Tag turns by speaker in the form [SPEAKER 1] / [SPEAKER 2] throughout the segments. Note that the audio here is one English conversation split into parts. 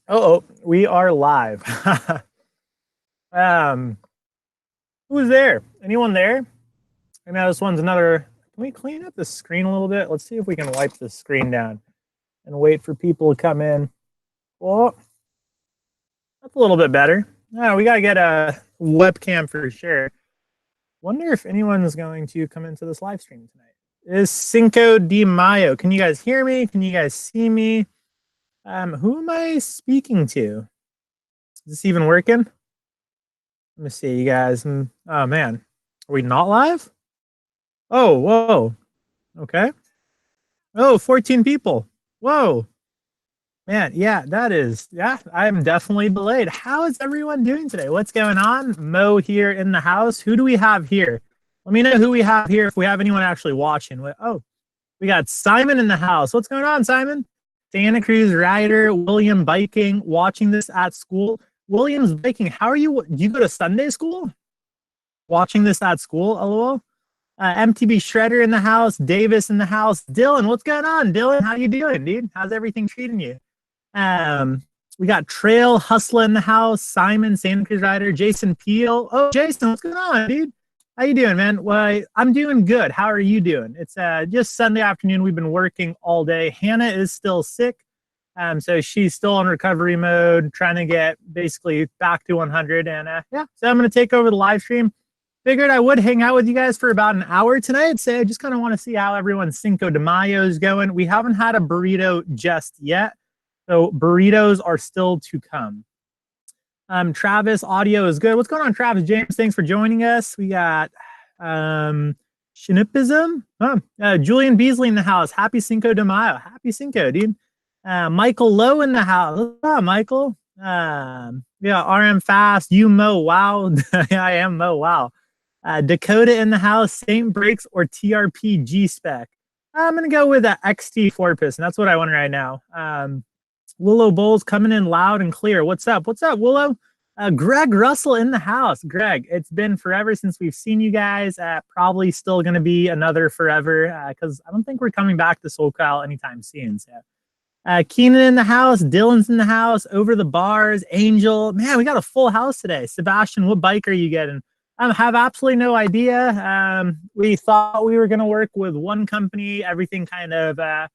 [SPEAKER 1] Oh, we are live. um, who's there? Anyone there? I know this one's another. Can we clean up the screen a little bit? Let's see if we can wipe the screen down and wait for people to come in. Well, that's a little bit better. No, we gotta get a webcam for sure. Wonder if anyone's going to come into this live stream tonight. It is Cinco de Mayo. Can you guys hear me? Can you guys see me? Who am I speaking to? Is this even working? Let me see, you guys. Oh man, are we not live? Oh, whoa. Okay. Oh, 14 people. Whoa. Man, yeah, I'm definitely delayed. How is everyone doing today? What's going on? Mo here in the house. Who do we have here? Let me know who we have here if we have anyone actually watching. Oh, we got Simon in the house. What's going on, Simon? Santa Cruz Rider, William Biking, watching this at school. Williams Biking, how are you? Do you go to Sunday school? Watching this at school, lol. MTB Shredder in the house, Davis in the house, Dylan. What's going on, Dylan? How you doing, dude? How's everything treating you? We got Trail Hustler in the house, Simon Santa Cruz Rider, Jason Peel. Oh, Jason, what's going on, dude? How you doing, man? Well, I'm doing good. How are you doing? It's just Sunday afternoon. We've been working all day. Hannah is still sick, so she's still in recovery mode, trying to get basically back to 100. And yeah, so I'm gonna take over the live stream. Figured I would hang out with you guys for about an hour tonight. So I just kind of want to see how everyone's Cinco de Mayo is going. We haven't had a burrito just yet. So burritos are still to come. Travis, audio is good. What's going on, Travis? James, thanks for joining us. We got Shinipism. Julian Beasley in the house. Happy Cinco de Mayo. Happy Cinco, dude. Michael Lowe in the house. What's up, Michael? Yeah, RM Fast. You Mo Wow. I am Mo Wow. Dakota in the house, Saint Breaks or TRP G spec. I'm gonna go with a XT4 piston. That's what I want right now. Willow Bowles coming in loud and clear. What's up? What's up, Willow? Greg Russell in the house. Greg, it's been forever since we've seen you guys. Probably still gonna be another forever because I don't think we're coming back to SoCal anytime soon. So. Keenan in the house, Dylan's in the house, Over the Bars, Angel. Man, we got a full house today. Sebastian, what bike are you getting? I have absolutely no idea. We thought we were going to work with one company. Everything kind of not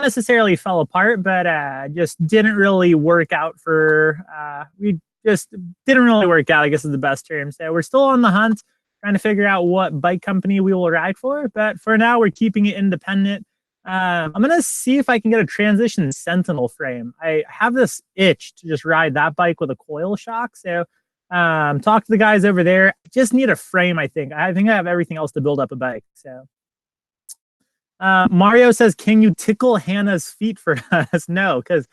[SPEAKER 1] necessarily fell apart, but just didn't really work out we just didn't really work out, I guess is the best term. So we're still on the hunt, trying to figure out what bike company we will ride for. But for now, we're keeping it independent. I'm going to see if I can get a Transition Sentinel frame. I have this itch to just ride that bike with a coil shock. So talk to the guys over there. I just need a frame, I think. I think I have everything else to build up a bike. So Mario says, can you tickle Hannah's feet for us? No, because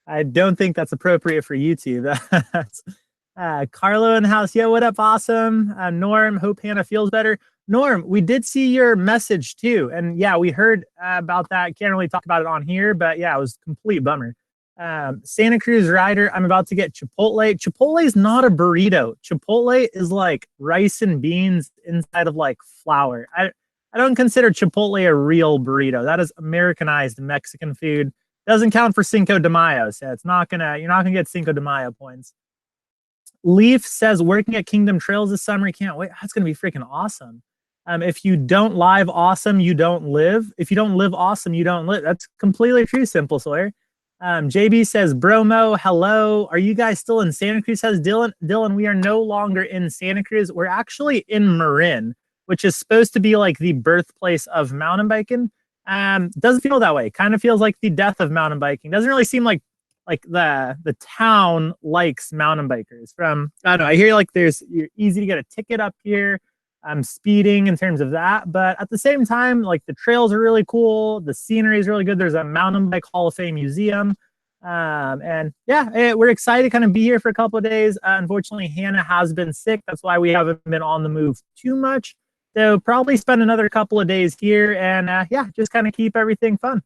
[SPEAKER 1] I don't think that's appropriate for YouTube. Carlo in the house. Yo, what up? Awesome. Norm, hope Hannah feels better. Norm, we did see your message too. And yeah, we heard about that. Can't really talk about it on here, but yeah, it was a complete bummer. Santa Cruz Rider, I'm about to get Chipotle. Chipotle is not a burrito. Chipotle is like rice and beans inside of like flour. I don't consider Chipotle a real burrito. That is Americanized Mexican food. Doesn't count for Cinco de Mayo. So you're not gonna get Cinco de Mayo points. Leaf says working at Kingdom Trails this summer. Can't wait. That's gonna be freaking awesome. If you don't live awesome, you don't live. If you don't live awesome, you don't live. That's completely true, Simple Sawyer. JB says, Bromo, hello. Are you guys still in Santa Cruz? Says Dylan. Dylan, we are no longer in Santa Cruz. We're actually in Marin, which is supposed to be like the birthplace of mountain biking. Doesn't feel that way. Kind of feels like the death of mountain biking. Doesn't really seem like the town likes mountain bikers. From I don't know. I hear like you're easy to get a ticket up here. Speeding in terms of that, but at the same time, like the trails are really cool, the scenery is really good. There's a mountain bike Hall of Fame museum, and yeah, we're excited to kind of be here for a couple of days. Unfortunately, Hannah has been sick. That's why we haven't been on the move too much. So probably spend another couple of days here, and yeah, just kind of keep everything fun.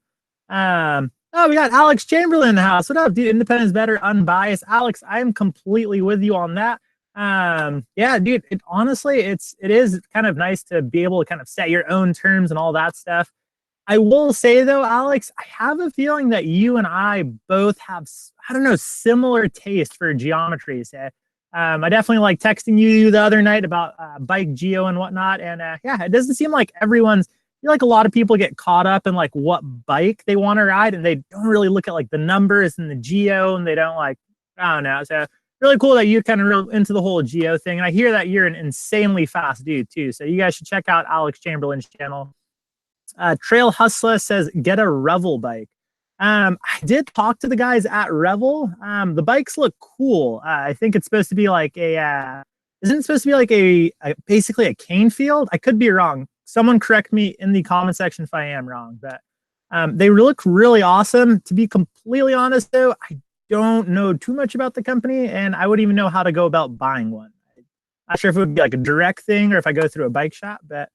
[SPEAKER 1] Oh, we got Alex Chamberlain in the house. What up, dude? Independent's better, unbiased. Alex, I am completely with you on that. Yeah, dude, honestly, it is kind of nice to be able to kind of set your own terms and all that stuff. I will say though, Alex, I have a feeling that you and I both have, I don't know, similar taste for geometry. So, I definitely like texting you the other night about bike geo and whatnot. And yeah, it doesn't seem like everyone's, I feel like a lot of people get caught up in like what bike they want to ride and they don't really look at like the numbers and the geo and they don't like, I don't know. So really cool that you're kind of real into the whole geo thing. And I hear that you're an insanely fast dude too. So you guys should check out Alex Chamberlain's channel. Trail Hustler says, get a Revel bike. I did talk to the guys at Revel. The bikes look cool. I think it's supposed to be like isn't it supposed to be like basically a cane field? I could be wrong. Someone correct me in the comment section if I am wrong, but they look really awesome. To be completely honest though, I don't know too much about the company and I wouldn't even know how to go about buying one. I'm not sure if it would be like a direct thing or if I go through a bike shop, but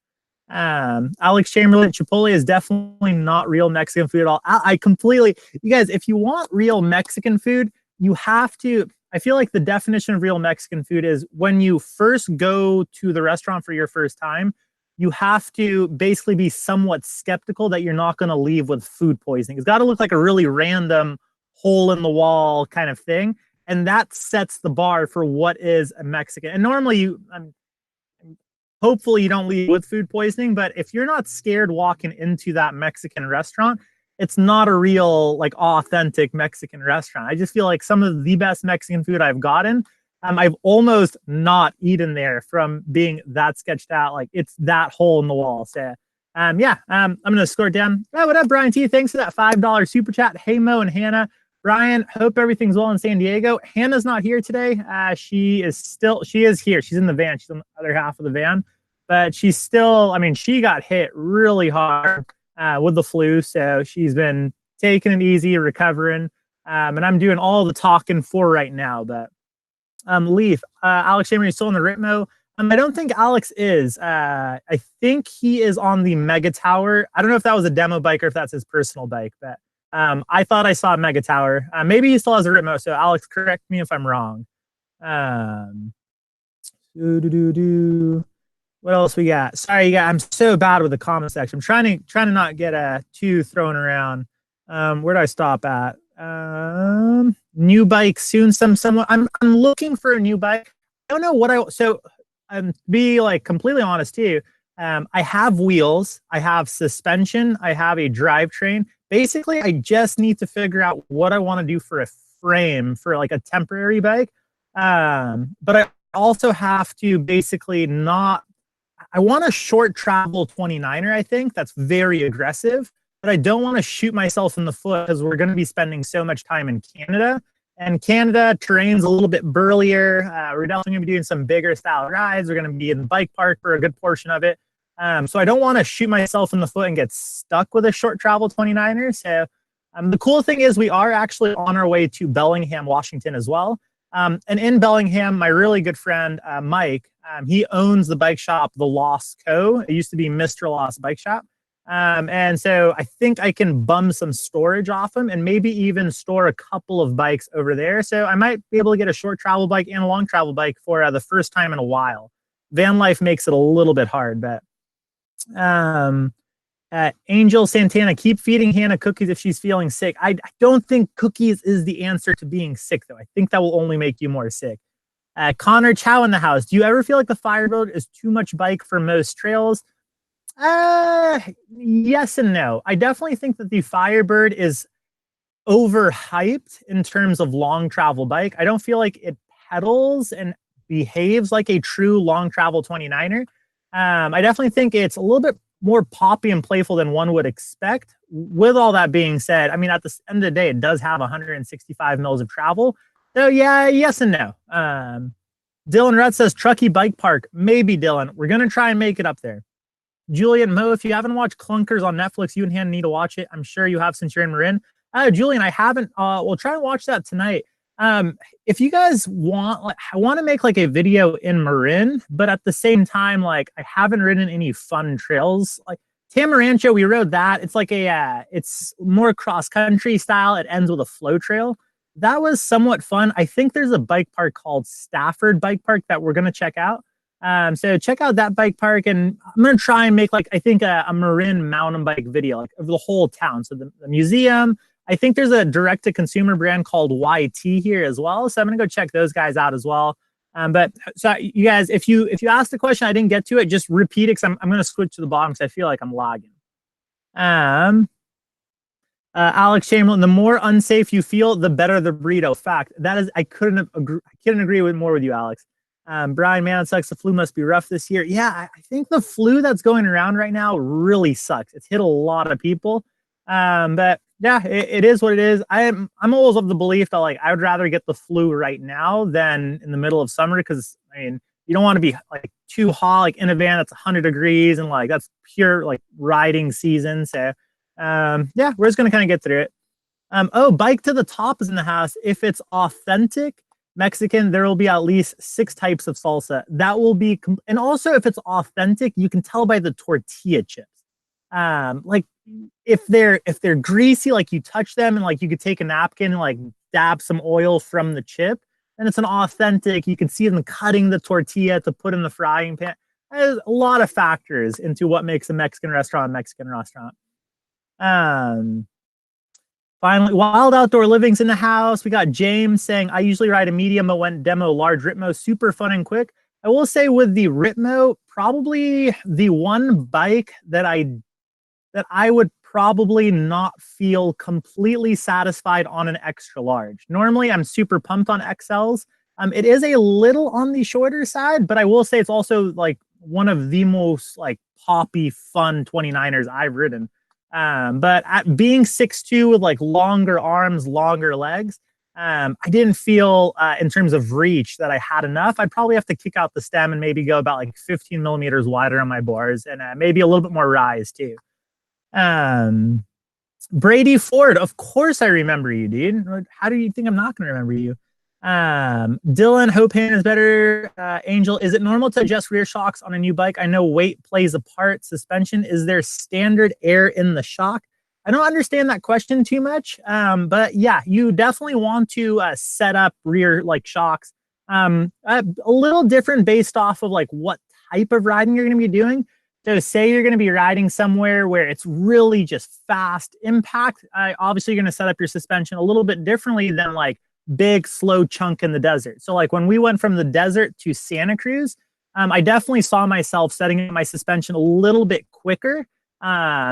[SPEAKER 1] Alex Chamberlain, Chipotle is definitely not real Mexican food at all. I completely, you guys, if you want real Mexican food, you have to, I feel like the definition of real Mexican food is when you first go to the restaurant for your first time, you have to basically be somewhat skeptical that you're not going to leave with food poisoning. It's got to look like a really random hole in the wall kind of thing. And that sets the bar for what is a Mexican. And normally hopefully you don't leave with food poisoning, but if you're not scared walking into that Mexican restaurant, it's not a real like authentic Mexican restaurant. I just feel like some of the best Mexican food I've gotten, I've almost not eaten there from being that sketched out. Like it's that hole in the wall. So yeah, I'm gonna score it down. Oh, what up, Brian T? Thanks for that $5 super chat. Hey Mo and Hannah. Brian, hope everything's well in San Diego. Hannah's not here today. She is here. She's in the van. She's on the other half of the van, but she's still, I mean, she got hit really hard with the flu. So she's been taking it easy, recovering. And I'm doing all the talking for right now. But Leaf, Alex Chamberlain is still in the Ritmo. I don't think Alex is. I think he is on the Mega Tower. I don't know if that was a demo bike or if that's his personal bike, but I thought I saw Mega Tower. Maybe he still has a Ritmo. So Alex, correct me if I'm wrong. What else we got? Sorry, guys, I'm so bad with the comment section. I'm trying to not get too thrown around. Where do I stop at? New bike soon. Someone. I'm looking for a new bike. I don't know what so. Be like completely honest too. I have wheels. I have suspension. I have a drivetrain. Basically, I just need to figure out what I want to do for a frame for like a temporary bike. But I also have to basically not. I want a short travel 29er, I think. That's very aggressive, but I don't want to shoot myself in the foot because we're going to be spending so much time in Canada. And Canada terrain's a little bit burlier. We're definitely going to be doing some bigger style rides. We're going to be in the bike park for a good portion of it. So I don't want to shoot myself in the foot and get stuck with a short travel 29er. So the cool thing is we are actually on our way to Bellingham, Washington as well. And in Bellingham, my really good friend, Mike, he owns the bike shop, The Lost Co. It used to be Mr. Lost Bike Shop. And so I think I can bum some storage off him and maybe even store a couple of bikes over there. So I might be able to get a short travel bike and a long travel bike for the first time in a while. Van life makes it a little bit hard, but Angel Santana, keep feeding Hannah cookies if she's feeling sick. I don't think cookies is the answer to being sick, though. I think that will only make you more sick. Connor Chow in the house. Do you ever feel like the Firebird is too much bike for most trails? Yes and no. I definitely think that the Firebird is overhyped in terms of long travel bike. I don't feel like it pedals and behaves like a true long travel 29er. I definitely think it's a little bit more poppy and playful than one would expect. With all that being said, I mean, at the end of the day, it does have 165 mils of travel. So yeah, yes and no. Dylan Rudd says Truckee Bike Park. Maybe, Dylan. We're going to try and make it up there. Julian Mo, if you haven't watched Clunkers on Netflix, you and Hannah need to watch it. I'm sure you have since you're in Marin. Julian, I haven't. We'll try and watch that tonight. If you guys want, like, I want to make like a video in Marin, but at the same time, like I haven't ridden any fun trails. Like Tamarancho, we rode that. It's like it's more cross country style. It ends with a flow trail. That was somewhat fun. I think there's a bike park called Stafford Bike Park that we're gonna check out. So check out that bike park, and I'm gonna try and make like I think a Marin mountain bike video like of the whole town. So the museum. I think there's a direct to consumer brand called YT here as well. So I'm gonna go check those guys out as well. But so you guys, if you asked the question, I didn't get to it, just repeat it because I'm gonna switch to the bottom because I feel like I'm lagging. Alex Chamberlain, the more unsafe you feel, the better the burrito. Fact. That is, I couldn't agree with more with you, Alex. Brian, man, it sucks. The flu must be rough this year. Yeah, I think the flu that's going around right now really sucks. It's hit a lot of people. But yeah, it is what it is. I'm always of the belief that like I would rather get the flu right now than in the middle of summer because I mean you don't want to be like too hot like in a van that's 100 degrees and like that's pure like riding season. So yeah, we're just gonna kind of get through it. Oh, Bike to the Top is in the house. If it's authentic Mexican, there will be at least 6 types of salsa. That will be, and also if it's authentic, you can tell by the tortilla chips. Like if they're greasy, like you touch them and like you could take a napkin and like dab some oil from the chip, and it's an authentic. You can see them cutting the tortilla to put in the frying pan. There's a lot of factors into what makes a Mexican restaurant a Mexican restaurant. Finally, Wild Outdoor Living's in the house. We got James saying, I usually ride a medium, but went demo large Ritmo, super fun and quick. I will say with the Ritmo, probably the one bike that I would probably not feel completely satisfied on an extra large. Normally, I'm super pumped on XLs. It is a little on the shorter side, but I will say it's also like one of the most like poppy, fun 29ers I've ridden. But at being 6'2" with like longer arms, longer legs, I didn't feel in terms of reach that I had enough. I'd probably have to kick out the stem and maybe go about like 15 millimeters wider on my bars and maybe a little bit more rise too. Brady Ford, of course I remember you, dude. How do you think I'm not going to remember you? Dylan, hope hand is better. Angel, is it normal to adjust rear shocks on a new bike? I know weight plays a part. Suspension, is there standard air in the shock? I don't understand that question too much. But yeah, you definitely want to set up rear like shocks. A little different based off of like what type of riding you're going to be doing. So say you're going to be riding somewhere where it's really just fast impact. Obviously, you're going to set up your suspension a little bit differently than like big, slow chunk in the desert. So like when we went from the desert to Santa Cruz, I definitely saw myself setting my suspension a little bit quicker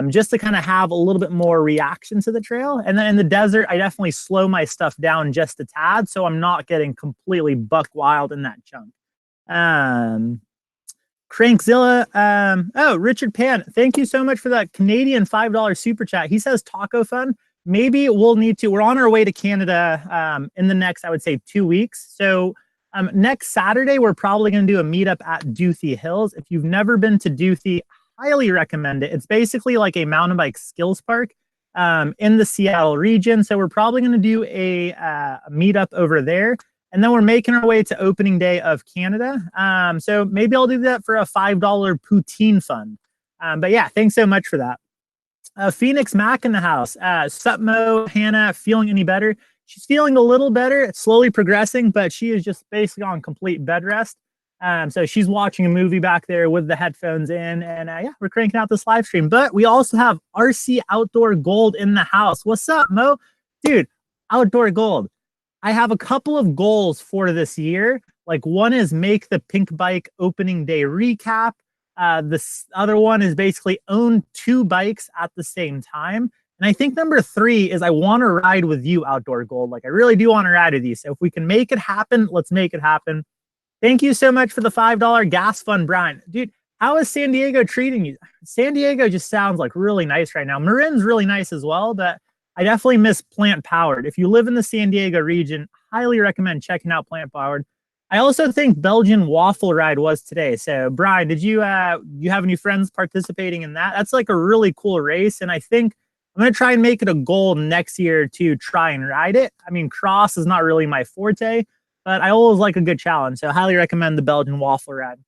[SPEAKER 1] just to kind of have a little bit more reaction to the trail. And then in the desert, I definitely slow my stuff down just a tad so I'm not getting completely buck wild in that chunk. Crankzilla. Oh, Richard Pan, thank you so much for that Canadian $5 super chat. He says taco fun. Maybe we'll need to, we're on our way to Canada in the next, I would say 2 weeks. So next Saturday, we're probably going to do a meetup at Duthie Hills. If you've never been to Duthie, highly recommend it. It's basically like a mountain bike skills park in the Seattle region. So we're probably going to do a meetup over there. And then we're making our way to opening day of Canada. So maybe I'll do that for a $5 poutine fund. But yeah, thanks so much for that. Phoenix Mac in the house. Sutmo, Hannah, feeling any better? She's feeling a little better. It's slowly progressing, but she is just basically on complete bed rest. So she's watching a movie back there with the headphones in. And yeah, we're cranking out this live stream. But we also have RC Outdoor Gold in the house. What's up, Mo? Dude, Outdoor Gold. I have a couple of goals for this year. Like one is make the Pink Bike opening day recap. This other one is basically own 2 bikes at the same time. And I think number 3 is I want to ride with you, Outdoor Gold. Like I really do want to ride with you. So if we can make it happen, let's make it happen. Thank you so much for the $5 gas fund, Brian. Dude, how is San Diego treating you? San Diego just sounds like really nice right now. Marin's really nice as well, but I definitely miss Plant Powered. If you live in the San Diego region, highly recommend checking out Plant Powered. I also think Belgian Waffle Ride was today. So, Brian, did you have any friends participating in that? That's like a really cool race, and I think I'm going to try and make it a goal next year to try and ride it. I mean, cross is not really my forte, but I always like a good challenge, so highly recommend the Belgian Waffle Ride.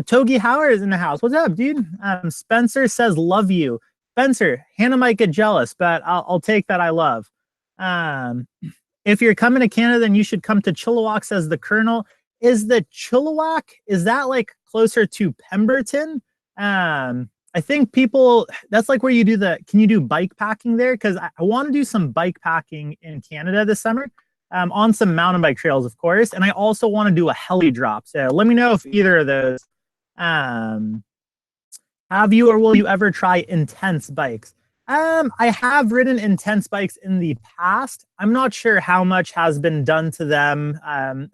[SPEAKER 1] Togi Howard is in the house. What's up, dude? Spencer says, love you. Spencer, Hannah might get jealous, but I'll take that I love. If you're coming to Canada, then you should come to Chilliwack, says the Colonel. Is the Chilliwack, is that like closer to Pemberton? I think people, that's like where you do can you do bike packing there? Because I want to do some bike packing in Canada this summer, on some mountain bike trails, of course. And I also want to do a heli drop. So let me know if either of those, um, have you or will you ever try intense bikes? I have ridden intense bikes in the past. I'm not sure how much has been done to them,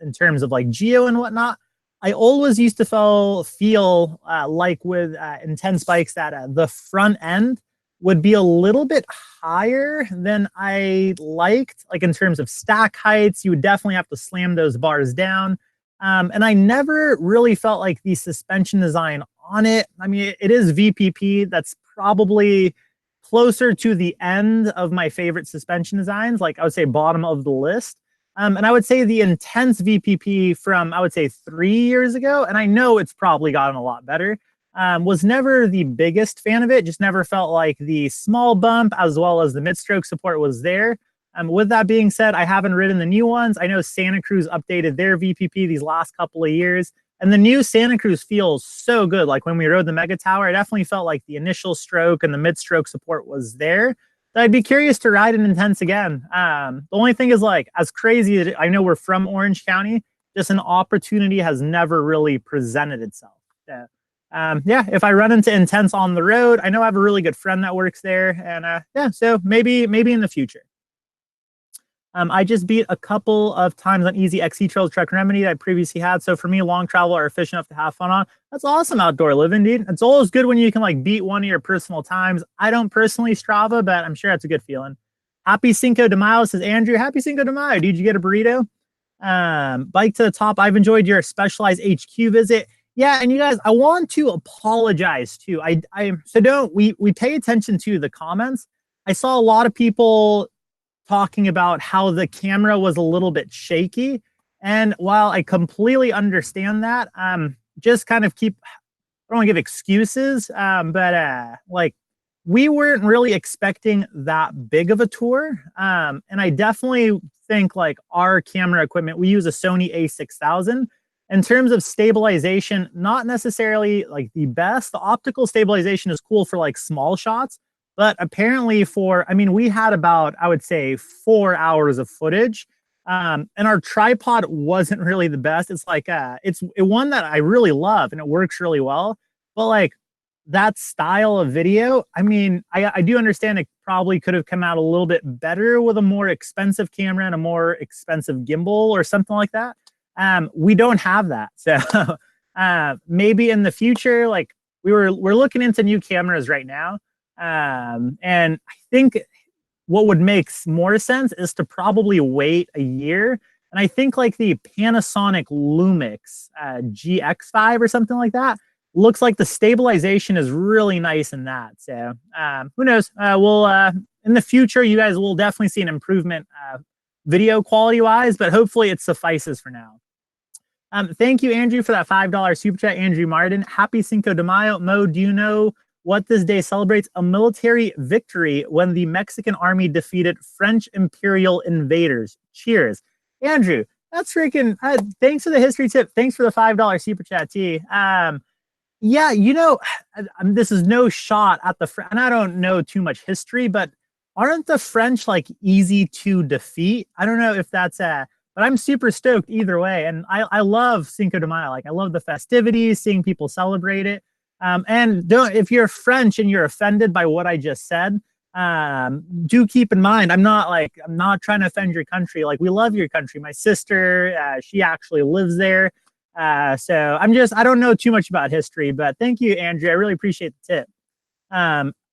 [SPEAKER 1] in terms of like geo and whatnot. I always used to feel like with intense bikes that the front end would be a little bit higher than I liked, like in terms of stack heights. You would definitely have to slam those bars down. And I never really felt like the suspension design on it. I mean, it is VPP. That's probably closer to the end of my favorite suspension designs. Like I would say bottom of the list. And I would say the intense VPP from, I would say 3 years ago, and I know it's probably gotten a lot better, was never the biggest fan of it. Just never felt like the small bump as well as the mid-stroke support was there. With that being said, I haven't ridden the new ones. I know Santa Cruz updated their VPP these last couple of years, and the new Santa Cruz feels so good. Like when we rode the Mega Tower, I definitely felt like the initial stroke and the mid-stroke support was there. So I'd be curious to ride an intense again. The only thing is, like, as crazy as I know we're from Orange County, just an opportunity has never really presented itself. So, yeah, if I run into intense on the road, I know I have a really good friend that works there, and yeah, so maybe in the future. I just beat a couple of times on easy XC Trails Trek Remedy that I previously had. So for me, long travel are efficient enough to have fun on. That's awesome outdoor living, dude. It's always good when you can like beat one of your personal times. I don't personally Strava, but I'm sure that's a good feeling. Happy Cinco de Mayo, says Andrew. Happy Cinco de Mayo. Did you get a burrito? Bike to the top. I've enjoyed your Specialized HQ visit. Yeah, and you guys, I want to apologize too. We pay attention to the comments. I saw a lot of people talking about how the camera was a little bit shaky. And while I completely understand that, just kind of I don't want to give excuses, but like we weren't really expecting that big of a tour. And I definitely think like our camera equipment, we use a Sony a6000. In terms of stabilization, not necessarily like the best. The optical stabilization is cool for like small shots, but apparently we had about, I would say, 4 hours of footage. And our tripod wasn't really the best. It's like, it's one that I really love and it works really well. But like that style of video, I mean, I do understand it probably could have come out a little bit better with a more expensive camera and a more expensive gimbal or something like that. We don't have that. So maybe in the future, like we're looking into new cameras right now. And I think what would make more sense is to probably wait a year. And I think like the Panasonic Lumix GX5 or something like that looks like the stabilization is really nice in that. So who knows? We'll in the future, you guys will definitely see an improvement video quality wise, but hopefully it suffices for now. Thank you, Andrew, for that $5 super chat. Andrew Martin, happy Cinco de Mayo. Mo, do you know what this day celebrates? A military victory when the Mexican army defeated French imperial invaders. Cheers. Andrew, that's freaking, thanks for the history tip. Thanks for the $5 super chat, T. Yeah, you know, this is no shot at and I don't know too much history, but aren't the French like easy to defeat? I don't know if that's but I'm super stoked either way. And I love Cinco de Mayo. Like I love the festivities, seeing people celebrate it. And if you're French and you're offended by what I just said, do keep in mind, I'm not trying to offend your country. Like we love your country. My sister, she actually lives there. So I don't know too much about history, but thank you, Andrew. I really appreciate the tip.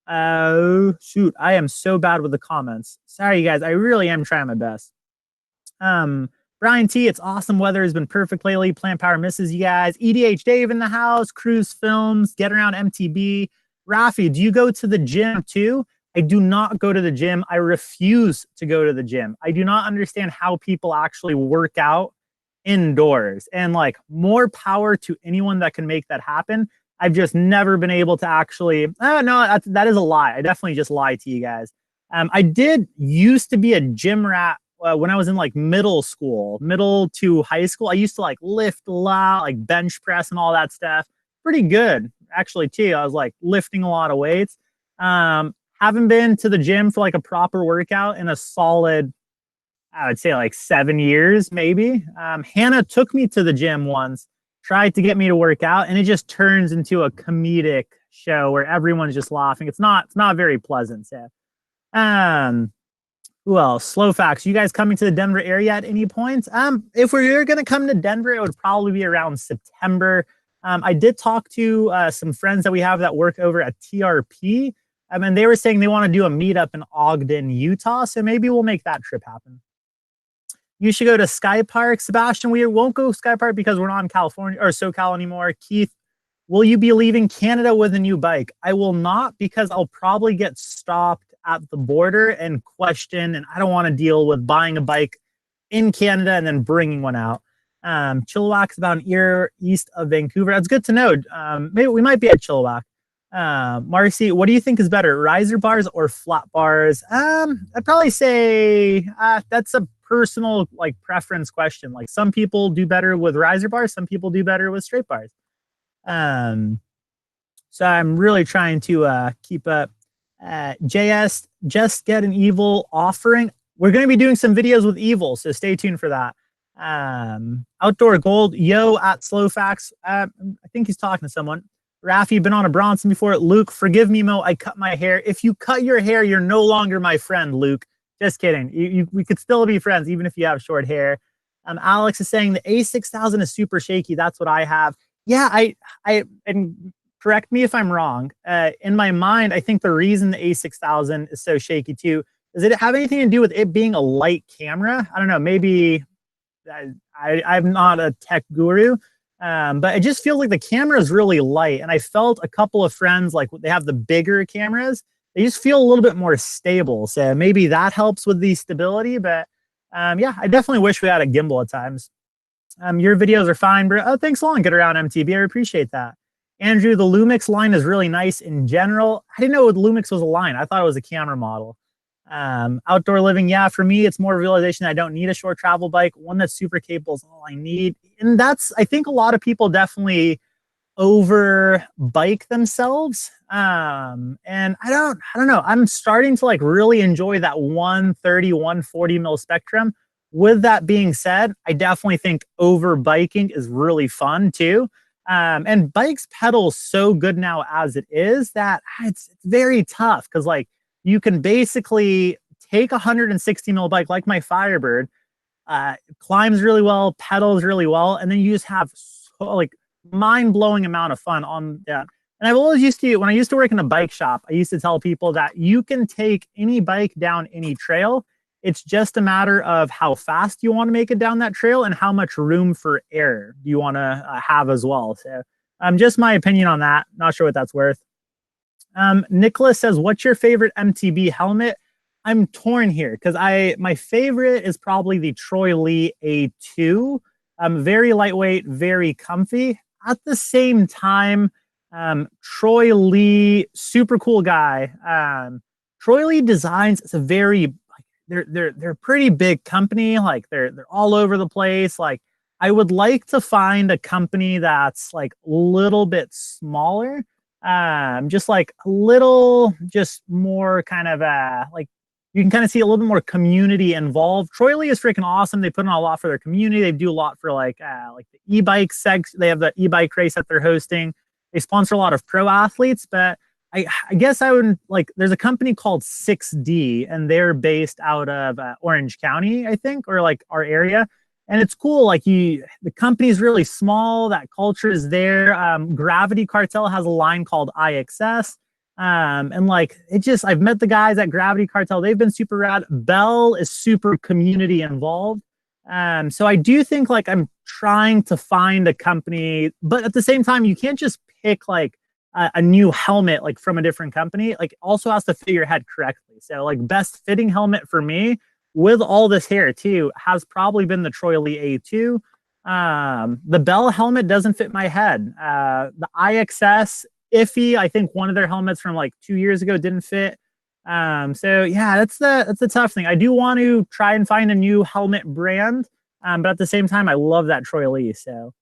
[SPEAKER 1] Oh shoot, I am so bad with the comments. Sorry, you guys. I really am trying my best. Brian T, it's awesome weather has been perfect lately. Plant Power misses you guys. EDH Dave in the house. Cruise Films. Get Around MTB. Rafi, do you go to the gym too? I do not go to the gym. I refuse to go to the gym. I do not understand how people actually work out indoors, and like more power to anyone that can make that happen. I've just never been able to actually, no, that is a lie. I definitely just lied to you guys. I did used to be a gym rat when I was in like middle to high school. I used to like lift a lot, like bench press and all that stuff. Pretty good, actually, too. I was like lifting a lot of weights. Haven't been to the gym for like a proper workout in a solid, I would say like 7 years, maybe. Hannah took me to the gym once, tried to get me to work out, and it just turns into a comedic show where everyone's just laughing. It's not very pleasant. So, um, who else? Slow facts. You guys coming to the Denver area at any point? If we're gonna come to Denver, it would probably be around September. I did talk to some friends that we have that work over at TRP. And they were saying they want to do a meetup in Ogden, Utah. So maybe we'll make that trip happen. You should go to Sky Park. Sebastian, we won't go Sky Park because we're not in California or SoCal anymore. Keith, will you be leaving Canada with a new bike? I will not, because I'll probably get stopped at the border and questioned, and I don't want to deal with buying a bike in Canada and then bringing one out. Chilliwack's about an hour east of Vancouver. That's good to know. Maybe we might be at Chilliwack. Marcy, what do you think is better, riser bars or flat bars? I'd probably say that's a personal like preference question. Like some people do better with riser bars, some people do better with straight bars. So I'm really trying to keep up. JS, just get an Evil offering. We're going to be doing some videos with Evil, so stay tuned for that. Outdoor Gold, yo at Slowfax. I think he's talking to someone. Rafi, been on a Bronson before. Luke, forgive me, Mo, I cut my hair. If you cut your hair, you're no longer my friend, Luke. Just kidding. We could still be friends even if you have short hair. Alex is saying the A6000 is super shaky. That's what I have. Yeah, and correct me if I'm wrong. In my mind, I think the reason the A6000 is so shaky too, does it have anything to do with it being a light camera? I don't know. Maybe I'm not a tech guru. But it just feels like the camera is really light. And I felt a couple of friends, like they have the bigger cameras, they just feel a little bit more stable. So maybe that helps with the stability. But yeah, I definitely wish we had a gimbal at times. Your videos are fine, bro. Oh, thanks a lot. Get around MTB. I appreciate that. Andrew, the Lumix line is really nice in general. I didn't know Lumix was a line. I thought it was a camera model. Outdoor living, yeah, for me, it's more realization that I don't need a short travel bike. One that's super capable is all I need. And that's, I think a lot of people definitely over bike themselves. And I don't know. I'm starting to like really enjoy that 130, 140 mil Spectrum. With that being said, I definitely think over biking is really fun too. And bikes pedal so good now as it is that it's very tough because like you can basically take a 160 mil bike like my Firebird, climbs really well, pedals really well, and then you just have so, like mind-blowing amount of fun on that. And I've always used to, when I used to work in a bike shop, I used to tell people that you can take any bike down any trail. It's just a matter of how fast you want to make it down that trail and how much room for error you want to have as well. So just my opinion on that. Not sure what that's worth. Nicholas says, what's your favorite MTB helmet? I'm torn here because my favorite is probably the Troy Lee A2. Very lightweight, very comfy. At the same time, Troy Lee, super cool guy. Troy Lee Designs is a very they're a pretty big company. Like they're all over the place. Like I would like to find a company that's like a little bit smaller. Just like a little, just more kind of like you can kind of see a little bit more community involved. Troy Lee is freaking awesome. They put on a lot for their community. They do a lot for like the e-bike segs. They have the e-bike race that they're hosting. They sponsor a lot of pro athletes, but I guess I would like, there's a company called 6D and they're based out of Orange County, I think, or like our area. And it's cool. Like the company is really small. That culture is there. Gravity Cartel has a line called IXS. And like, I've met the guys at Gravity Cartel. They've been super rad. Bell is super community involved. So I do think like I'm trying to find a company, but at the same time, you can't just pick like a new helmet like from a different company. Like also has to fit your head correctly. So like best fitting helmet for me with all this hair too has probably been the Troy Lee A2. The Bell helmet doesn't fit my head. The IXS iffy. I think one of their helmets from like 2 years ago didn't fit. So yeah, that's the tough thing. I do want to try and find a new helmet brand, but at the same time, I love that Troy Lee. So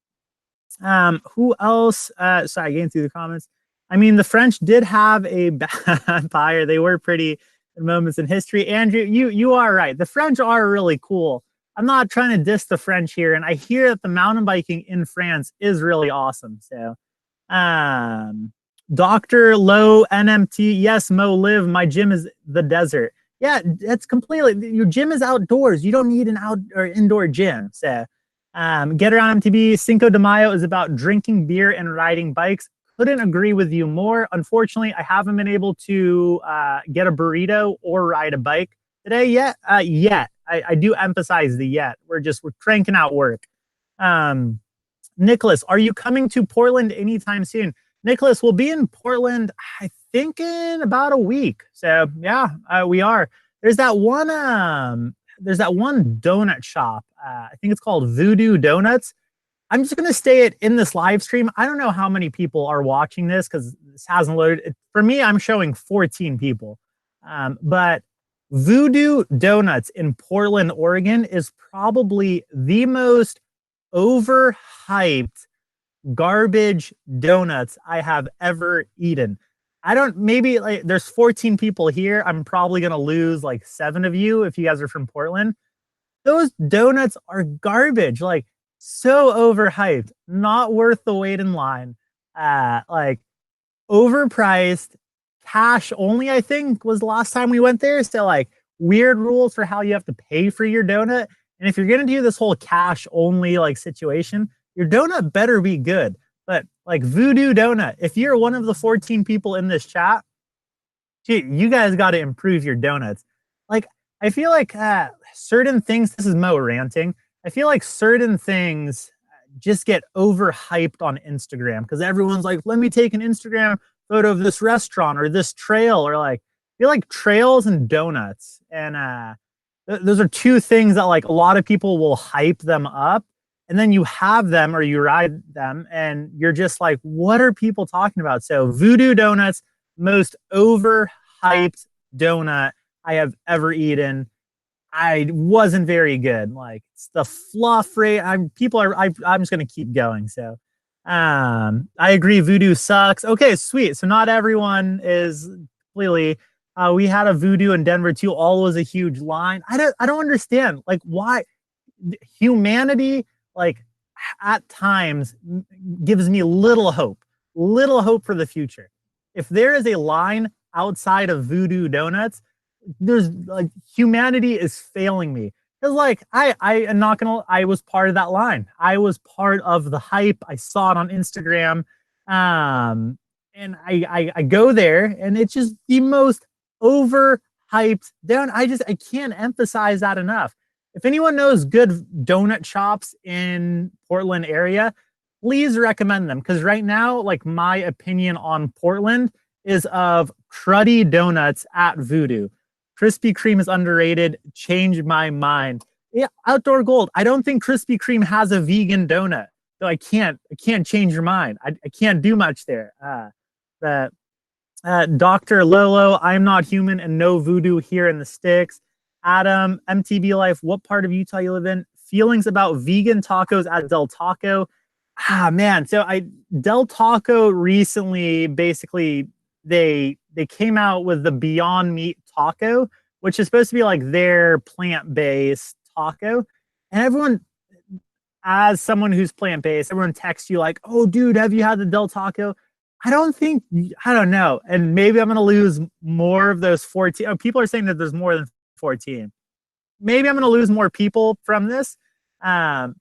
[SPEAKER 1] who else? Sorry, getting through the comments. I mean, the French did have a bad buyer. They were pretty moments in history. Andrew, you are right. The French are really cool. I'm not trying to diss the French here, and I hear that the mountain biking in France is really awesome. So, um, Dr. Low NMT, yes, Mo Live. My gym is the desert. Yeah, that's completely. Your gym is outdoors. You don't need an out or indoor gym. So, Get Around MTB, Cinco de Mayo is about drinking beer and riding bikes. Couldn't agree with you more. Unfortunately, I haven't been able to get a burrito or ride a bike today yet. Yet. I do emphasize the yet. We're cranking out work. Nicholas, are you coming to Portland anytime soon? Nicholas, we'll be in Portland, I think, in about a week. So yeah, we are. There's that one donut shop. I think it's called Voodoo Donuts. I'm just gonna stay it in this live stream. I don't know how many people are watching this because this hasn't loaded. For me, I'm showing 14 people. But Voodoo Donuts in Portland, Oregon is probably the most overhyped garbage donuts I have ever eaten. I don't, maybe like there's 14 people here. I'm probably going to lose like 7 of you if you guys are from Portland. Those donuts are garbage, like so overhyped, not worth the wait in line. Like overpriced, cash only, I think was the last time we went there. So like weird rules for how you have to pay for your donut. And if you're going to do this whole cash only like situation, your donut better be good. But like Voodoo Donut, if you're one of the 14 people in this chat, gee, you guys got to improve your donuts. Like, I feel like certain things, this is Mo ranting. I feel like certain things just get overhyped on Instagram because everyone's like, let me take an Instagram photo of this restaurant or this trail, or like, I feel like trails and donuts. And those are two things that like a lot of people will hype them up. And then you have them or you ride them and you're just like, what are people talking about? So Voodoo Donuts, most overhyped donut I have ever eaten. I wasn't very good. Like it's the fluff rate. I'm just gonna keep going. So I agree, Voodoo sucks. Okay, sweet. So not everyone is completely we had a Voodoo in Denver too. All was a huge line. I don't understand. Like why humanity like at times gives me little hope for the future. If there is a line outside of Voodoo Donuts, there's like humanity is failing me. Because like I am not gonna, I was part of that line. I was part of the hype. I saw it on Instagram. And I go there and it's just the most overhyped down. I can't emphasize that enough. If anyone knows good donut shops in Portland area, please recommend them. Because right now, like my opinion on Portland is of cruddy donuts at Voodoo. Krispy Kreme is underrated. Changed my mind. Yeah, Outdoor Gold. I don't think Krispy Kreme has a vegan donut. So I can't change your mind. I can't do much there. Dr. Lolo, I'm not human and no voodoo here in the sticks. Adam, MTB Life, what part of Utah you live in? Feelings about vegan tacos at Del Taco. Man. So Del Taco recently, basically, they came out with the Beyond Meat taco, which is supposed to be like their plant-based taco. And everyone, as someone who's plant-based, everyone texts you like, oh, dude, have you had the Del Taco? I don't know. And maybe I'm going to lose more of those 14. Oh, people are saying that there's more than 14. Maybe I'm going to lose more people from this. I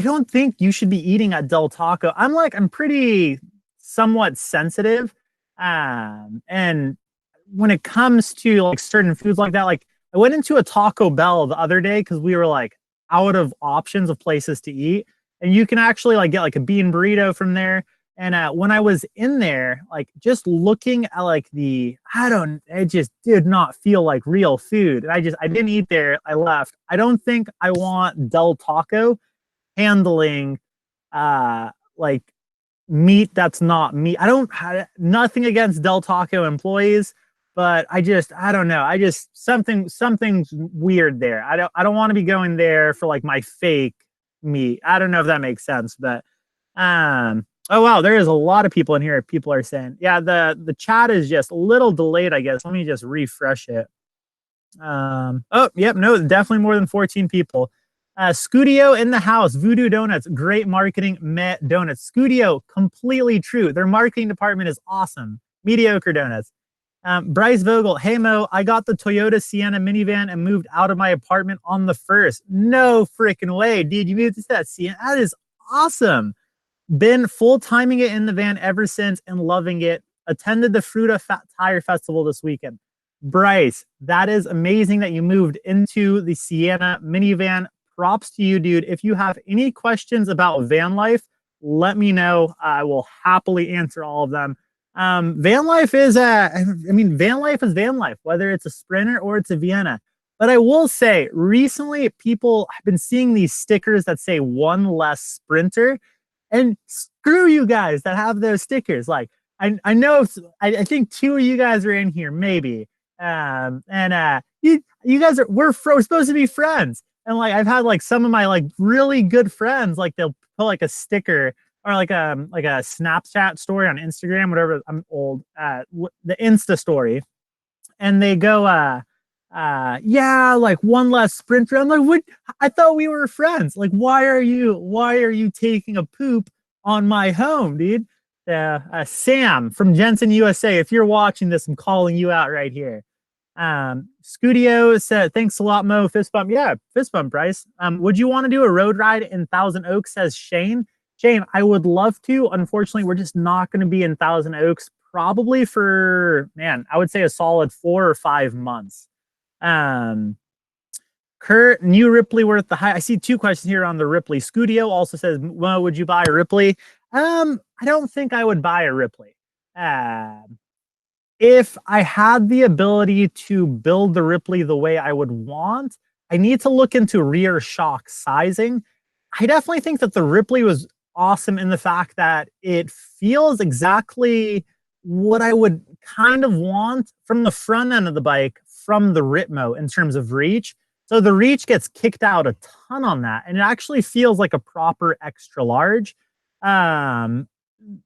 [SPEAKER 1] don't think you should be eating at Del Taco. I'm pretty somewhat sensitive. And when it comes to like certain foods like that, like I went into a Taco Bell the other day because we were like out of options of places to eat. And you can actually like get like a bean burrito from there. And when I was in there, like just looking at like it just did not feel like real food. And I didn't eat there. I left. I don't think I want Del Taco handling like meat that's not meat. Nothing against Del Taco employees. but I don't know. Something's weird there. I don't want to be going there for like my fake me. I don't know if that makes sense, but oh wow, there is a lot of people in here. People are saying, yeah, the chat is just a little delayed, I guess. Let me just refresh it. Oh, yep, no, definitely more than 14 people. Scudio in the house, Voodoo Donuts, great marketing, meh donuts. Scudio, completely true. Their marketing department is awesome. Mediocre donuts. Bryce Vogel, hey Mo, I got the Toyota Sienna minivan and moved out of my apartment on the 1st. No freaking way, dude. You moved to that Sienna. That is awesome. Been full timing it in the van ever since and loving it. Attended the Fruta Tire Festival this weekend. Bryce, that is amazing that you moved into the Sienna minivan. Props to you, dude. If you have any questions about van life, let me know. I will happily answer all of them. Van life is van life is van life, whether it's a Sprinter or it's a Vienna. But I will say, recently, people have been seeing these stickers that say one less Sprinter, and screw you guys that have those stickers. Like, I know, I think 2 of you guys are in here, maybe. You guys we're supposed to be friends. And like, I've had like some of my like really good friends, like they'll put like a sticker or like a Snapchat story on Instagram, whatever. I'm old, the Insta story. And they go, yeah, like one less Sprinter. I'm like, what? I thought we were friends. Like, why are you taking a poop on my home, dude? Sam from Jensen USA, if you're watching this, I'm calling you out right here. Scudio said, thanks a lot, Mo. Fist bump. Yeah, fist bump, Bryce. Would you want to do a road ride in Thousand Oaks, says Shane? Shane, I would love to. Unfortunately, we're just not going to be in Thousand Oaks probably for, man, I would say a solid 4 or 5 months. Kurt, new Ripley worth the high. I see 2 questions here on the Ripley. Scudio also says, well, would you buy a Ripley? I don't think I would buy a Ripley. If I had the ability to build the Ripley the way I would want, I need to look into rear shock sizing. I definitely think that the Ripley was awesome in the fact that it feels exactly what I would kind of want from the front end of the bike from the Ritmo in terms of reach. So the reach gets kicked out a ton on that, and it actually feels like a proper extra large.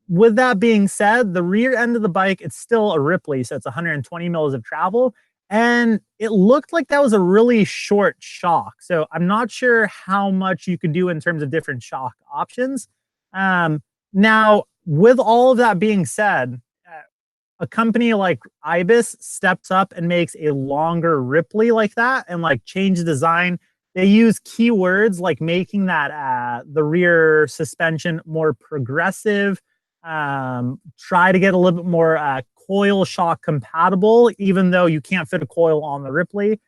[SPEAKER 1] With that being said, the rear end of the bike, it's still a Ripley, so it's 120 mils of travel, and it looked like that was a really short shock. So I'm not sure how much you could do in terms of different shock options. Now, with all of that being said, a company like Ibis steps up and makes a longer Ripley like that and like change the design. They use keywords like making that the rear suspension more progressive, try to get a little bit more coil shock compatible, even though you can't fit a coil on the Ripley.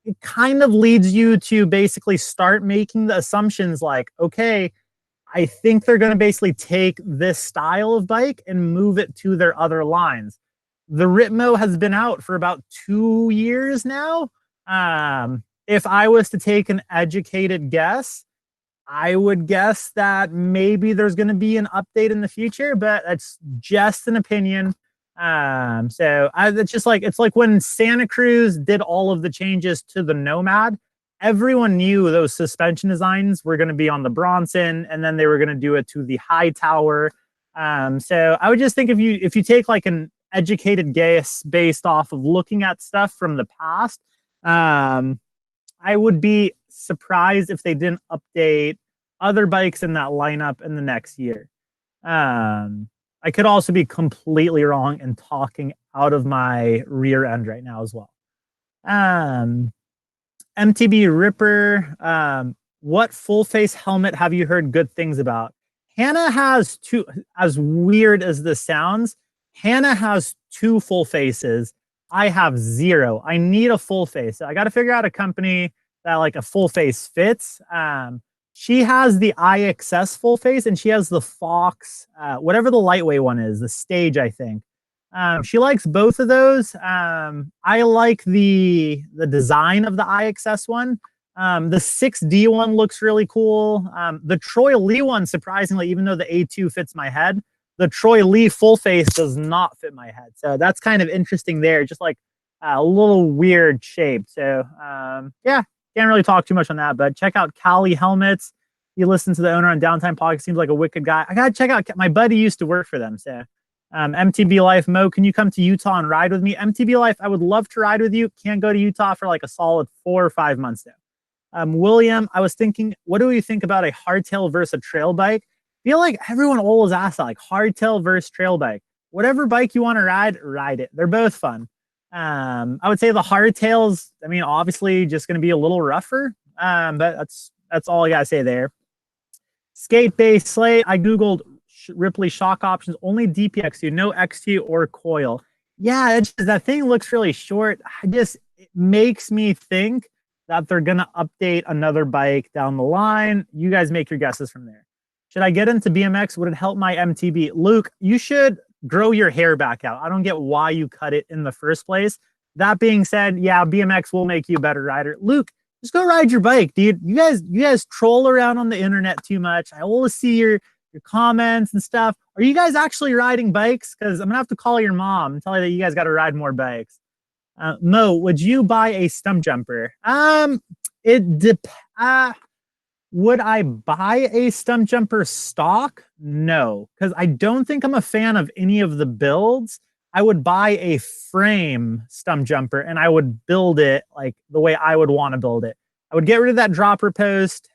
[SPEAKER 1] It kind of leads you to basically start making the assumptions like, okay, I think they're going to basically take this style of bike and move it to their other lines. The Ritmo has been out for about 2 years now. If I was to take an educated guess, I would guess that maybe there's going to be an update in the future, but that's just an opinion. It's just like, it's like when Santa Cruz did all of the changes to the Nomad, everyone knew those suspension designs were going to be on the Bronson, and then they were going to do it to the Hightower. So I would just think if you take like an educated guess based off of looking at stuff from the past, I would be surprised if they didn't update other bikes in that lineup in the next year. I could also be completely wrong and talking out of my rear end right now as well. MTB Ripper, what full face helmet have you heard good things about? Hannah has 2, as weird as this sounds, Hannah has 2 full faces. I have 0. I need a full face. I got to figure out a company that like a full face fits. She has the IXS full face, and she has the Fox, whatever the lightweight one is, the Stage, I think. She likes both of those. I like the design of the IXS one. The 6D one looks really cool. The Troy Lee one, surprisingly, even though the A2 fits my head, the Troy Lee full face does not fit my head. So that's kind of interesting there. Just like a little weird shape. So yeah, can't really talk too much on that, but check out Cali Helmets. You listen to the owner on Downtime Podcast. Seems like a wicked guy. I gotta check out. My buddy used to work for them. So MTB Life, Mo, can you come to Utah and ride with me? MTB Life, I would love to ride with you. Can't go to Utah for like a solid 4 or 5 months though. William, I was thinking, what do you think about a hardtail versus a trail bike? I feel like everyone always asks that, like hardtail versus trail bike. Whatever bike you want to ride, ride it. They're both fun. I would say the hardtails, I mean, obviously just going to be a little rougher, but that's all I got to say there. Skate Base Slate, I Googled Ripley shock options, only DPX2, no XT or coil. Yeah, that thing looks really short. It makes me think that they're going to update another bike down the line. You guys make your guesses from there. Should I get into BMX? Would it help my MTB? Luke, you should grow your hair back out. I don't get why you cut it in the first place. That being said, yeah, BMX will make you a better rider. Luke, just go ride your bike, dude. You guys troll around on the internet too much. I always see your comments and stuff. Are you guys actually riding bikes? Because I'm gonna have to call your mom and tell her that you guys got to ride more bikes. Mo, would you buy a stump jumper? Would I buy a stump jumper stock? No, because I don't think I'm a fan of any of the builds. I would buy a frame stump jumper and I would build it like the way I would want to build it. I would get rid of that dropper post.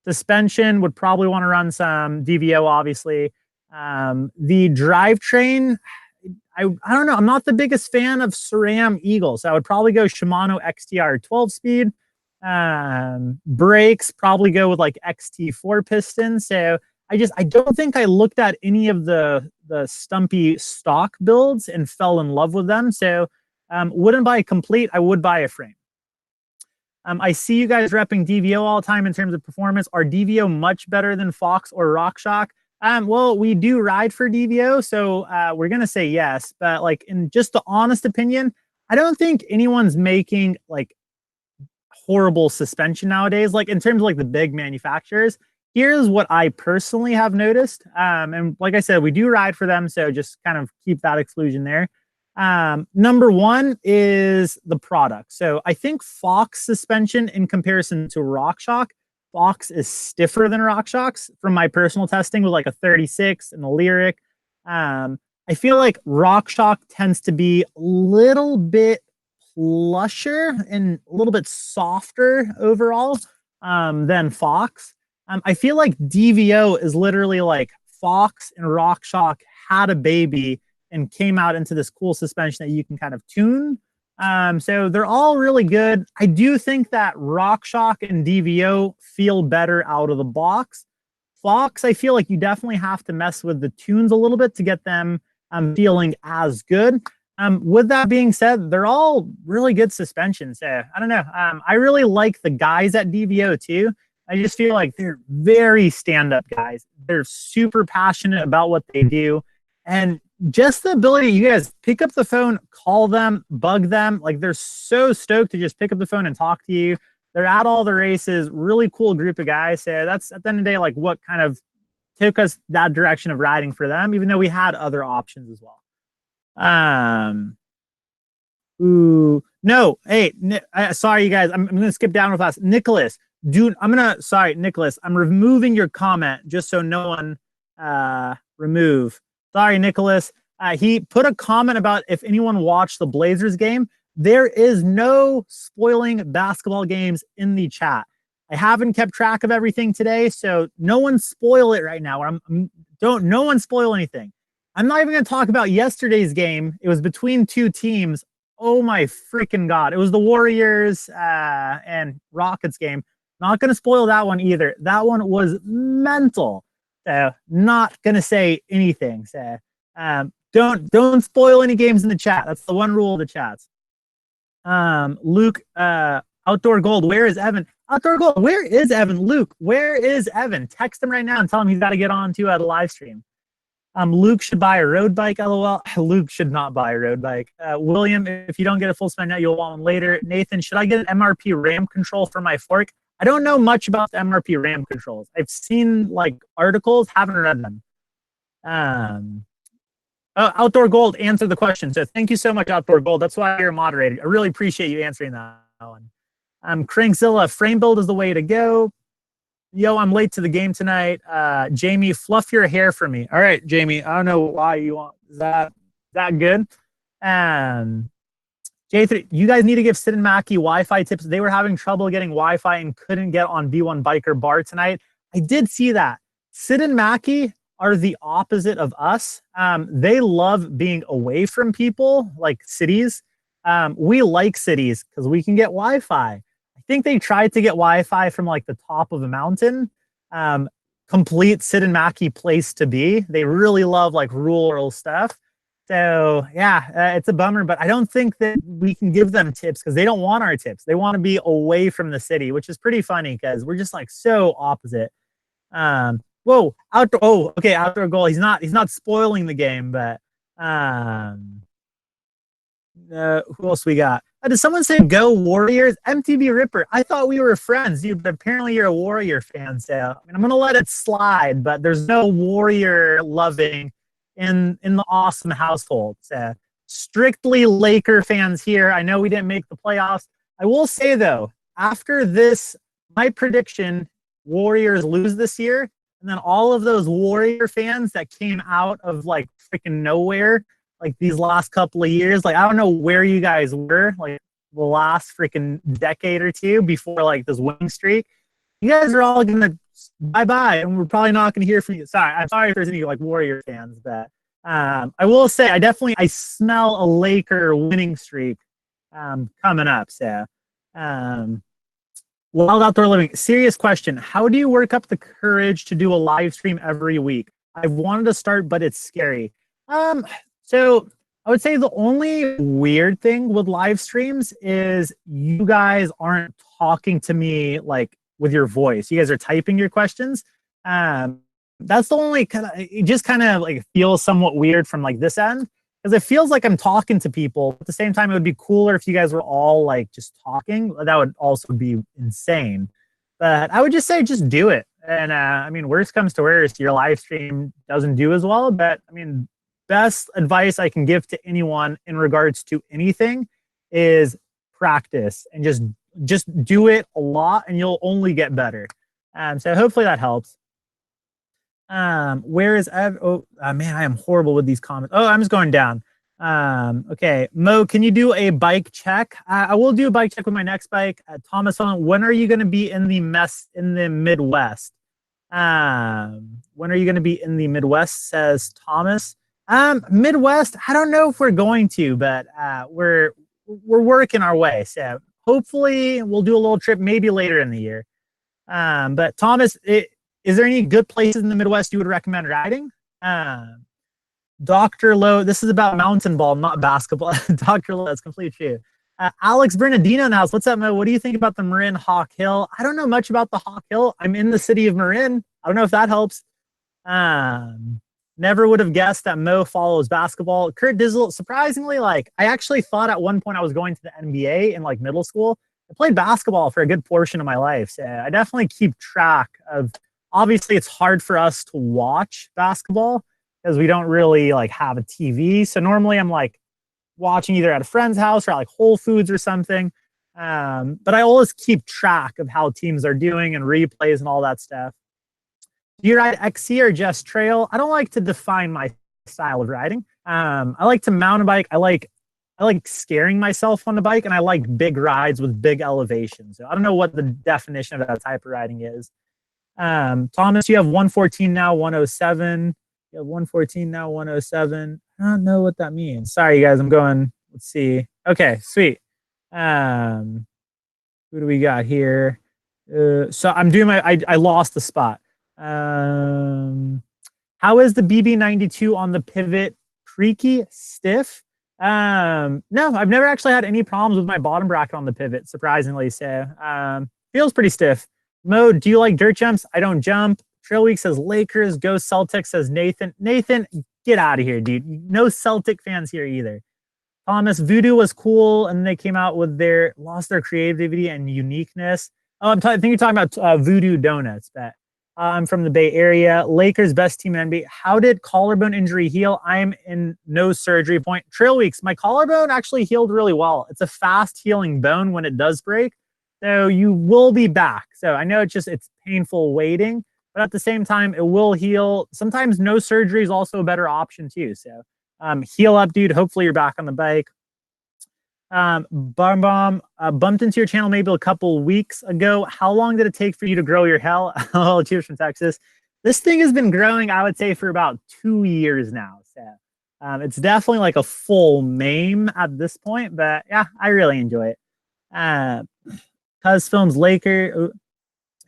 [SPEAKER 1] Suspension would probably want to run some DVO, obviously. The drivetrain, I don't know. I'm not the biggest fan of SRAM Eagle, so I would probably go Shimano XTR 12-speed. Brakes, probably go with like XT4 piston. So I don't think I looked at any of the stumpy stock builds and fell in love with them. So wouldn't buy a complete, I would buy a frame. I see you guys repping DVO all the time in terms of performance. Are DVO much better than Fox or RockShox? Well, we do ride for DVO, so we're going to say yes. But like in just the honest opinion, I don't think anyone's making like horrible suspension nowadays. Like in terms of like the big manufacturers, here's what I personally have noticed. And like I said, we do ride for them, so just kind of keep that exclusion there. Number one is the product. So I think Fox suspension in comparison to RockShox, Fox is stiffer than RockShox from my personal testing with like a 36 and a Lyric. I feel like RockShox tends to be a little bit plusher and a little bit softer overall than Fox. I feel like DVO is literally like Fox and RockShox had a baby and came out into this cool suspension that you can kind of tune. So they're all really good. I do think that RockShox and DVO feel better out of the box. Fox, I feel like you definitely have to mess with the tunes a little bit to get them feeling as good. With that being said, they're all really good suspensions. So I don't know. I really like the guys at DVO too. I just feel like they're very stand-up guys. They're super passionate about what they do. And just the ability, you guys pick up the phone, call them, bug them. Like they're so stoked to just pick up the phone and talk to you. They're at all the races, really cool group of guys. So that's at the end of the day, like what kind of took us that direction of riding for them, even though we had other options as well. No, hey, sorry, you guys. I'm going to skip down real fast. Nicholas, dude, Nicholas, I'm removing your comment just so no one remove. Sorry, Nicholas. He put a comment about if anyone watched the Blazers game. There is no spoiling basketball games in the chat. I haven't kept track of everything today, so no one spoil it right now. No one spoil anything. I'm not even going to talk about yesterday's game. It was between two teams. Oh my freaking God. It was the Warriors and Rockets game. Not going to spoil that one either. That one was mental. So not going to say anything. So don't spoil any games in the chat. That's the one rule of the chats. Luke, Outdoor Gold, where is Evan? Outdoor Gold, where is Evan? Luke, where is Evan? Text him right now and tell him he's got to get on to the live stream. Luke should buy a road bike, LOL. Luke should not buy a road bike. William, if you don't get a full spin net, you'll want one later. Nathan, should I get an MRP RAM control for my fork? I don't know much about the MRP RAM controls. I've seen like articles, haven't read them. Outdoor Gold answered the question. So thank you so much, Outdoor Gold. That's why you're moderated. I really appreciate you answering that one. Crankzilla, frame build is the way to go. Yo, I'm late to the game tonight. Jamie, fluff your hair for me. All right, Jamie. I don't know why you want that good. J3, you guys need to give Sid and Mackie Wi-Fi tips. They were having trouble getting Wi-Fi and couldn't get on B1 Biker Bar tonight. I did see that. Sid and Mackie are the opposite of us. They love being away from people, like cities. We like cities because we can get Wi-Fi. I think they tried to get Wi-Fi from like the top of a mountain. Complete Sid and Mackie place to be. They really love like rural stuff. So yeah, it's a bummer, but I don't think that we can give them tips because they don't want our tips. They want to be away from the city, which is pretty funny because we're just like so opposite. Whoa, outdoor. Oh, okay, outdoor goal. He's not spoiling the game, but who else we got? Did someone say go Warriors? MTV Ripper. I thought we were friends, dude, but apparently you're a Warrior fan. So I mean, I'm gonna let it slide, but there's no Warrior loving in the awesome household. So strictly Laker fans here. I know we didn't make the playoffs. I will say though, after this, my prediction: Warriors lose this year, and then all of those Warrior fans that came out of like freaking nowhere, like these last couple of years, like I don't know where you guys were, like the last freaking decade or two before like this winning streak. You guys are all gonna bye-bye, and we're probably not gonna hear from you. Sorry, I'm sorry if there's any like Warrior fans, but I will say I smell a Laker winning streak coming up. So Wild Outdoor Living, serious question. How do you work up the courage to do a live stream every week? I've wanted to start, but it's scary. So I would say the only weird thing with live streams is you guys aren't talking to me like with your voice. You guys are typing your questions. That's the only it just kind of like feels somewhat weird from like this end because it feels like I'm talking to people. At the same time, it would be cooler if you guys were all like just talking. That would also be insane. But I would just say just do it. And I mean, worst comes to worst, your live stream doesn't do as well. But I mean, best advice I can give to anyone in regards to anything is practice and just do it a lot and you'll only get better. So hopefully that helps. Where is man, I am horrible with these comments. Oh, I'm just going down. Okay, Mo, can you do a bike check? I will do a bike check with my next bike. Thomas, when are you going to be in the Midwest? When are you going to be in the Midwest? Says Thomas. Midwest, I don't know if we're going to, but we're working our way. So hopefully we'll do a little trip maybe later in the year. But Thomas, is there any good places in the Midwest you would recommend riding? Dr. Lowe, this is about mountain ball, not basketball. Dr. Lowe, that's completely true. Alex Bernardino in the house. What's up, Mo? What do you think about the Marin Hawk Hill? I don't know much about the Hawk Hill. I'm in the city of Marin. I don't know if that helps. Never would have guessed that Mo follows basketball. Kurt Dizzle, surprisingly, like I actually thought at one point I was going to the NBA in like middle school. I played basketball for a good portion of my life. So I definitely keep track of, obviously it's hard for us to watch basketball because we don't really like have a TV. So normally I'm like watching either at a friend's house or at like Whole Foods or something. But I always keep track of how teams are doing and replays and all that stuff. Do you ride XC or just trail? I don't like to define my style of riding. I like to mountain bike. I like scaring myself on the bike, and I like big rides with big elevations. So I don't know what the definition of that type of riding is. Thomas, you have 114 now, 107. You have 114 now, 107. I don't know what that means. Sorry, you guys. I'm going. Let's see. Okay, sweet. Who do we got here? So I'm doing I lost the spot. How is the BB92 on the pivot? Creaky, stiff? No, I've never actually had any problems with my bottom bracket on the pivot, surprisingly. So feels pretty stiff. Mo, do you like dirt jumps? I don't jump. Trail Week says Lakers. Go Celtics says Nathan. Nathan, get out of here, dude. No Celtic fans here either. Thomas, Voodoo was cool, and they came out with lost their creativity and uniqueness. Oh, I think you're talking about Voodoo Donuts, but I'm from the Bay Area. Lakers best team in NBA. How did collarbone injury heal? I'm in no surgery point. Trail weeks. My collarbone actually healed really well. It's a fast healing bone when it does break. So you will be back. So I know it's painful waiting, but at the same time, it will heal. Sometimes no surgery is also a better option too. So heal up, dude. Hopefully you're back on the bike. Bumped into your channel maybe a couple weeks ago. How long did it take for you to grow your hell? Oh, cheers from Texas. This thing has been growing, I would say, for about 2 years now. So it's definitely like a full meme at this point, but yeah, I really enjoy it. Cuz Films Laker.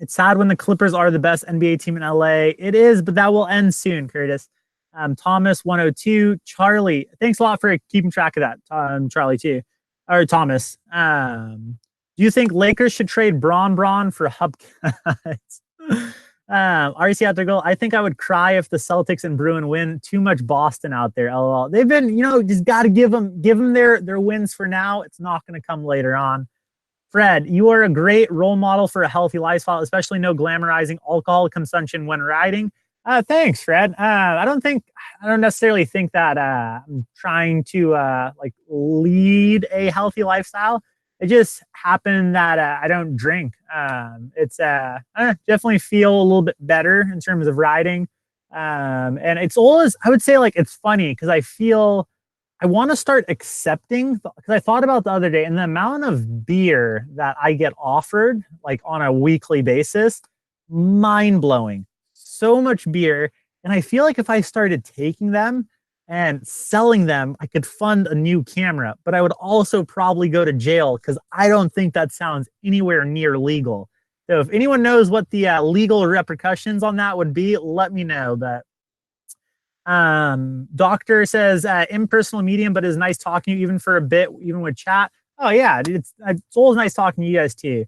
[SPEAKER 1] It's sad when the Clippers are the best NBA team in LA. It is, but that will end soon, Curtis. Thomas 102. Charlie, thanks a lot for keeping track of that, Charlie, too. Or Thomas. Do you think Lakers should trade Braun for Hubcats? RC out there goal. I think I would cry if the Celtics and Bruin win. Too much Boston out there. LOL. They've been, just got to give them their wins for now. It's not going to come later on. Fred, you are a great role model for a healthy lifestyle, especially no glamorizing alcohol consumption when riding. Thanks, Fred. I don't necessarily think that I'm trying to lead a healthy lifestyle. It just happened that I don't drink. It's I definitely feel a little bit better in terms of riding. And it's always, I would say, like, it's funny because I want to start accepting, because I thought about the other day, and the amount of beer that I get offered like on a weekly basis, mind blowing. So much beer. And I feel like if I started taking them and selling them, I could fund a new camera, but I would also probably go to jail because I don't think that sounds anywhere near legal. So if anyone knows what the legal repercussions on that would be, let me know. But Doctor says impersonal medium, but it's nice talking to you even for a bit, even with chat. Oh yeah, it's always nice talking to you guys too.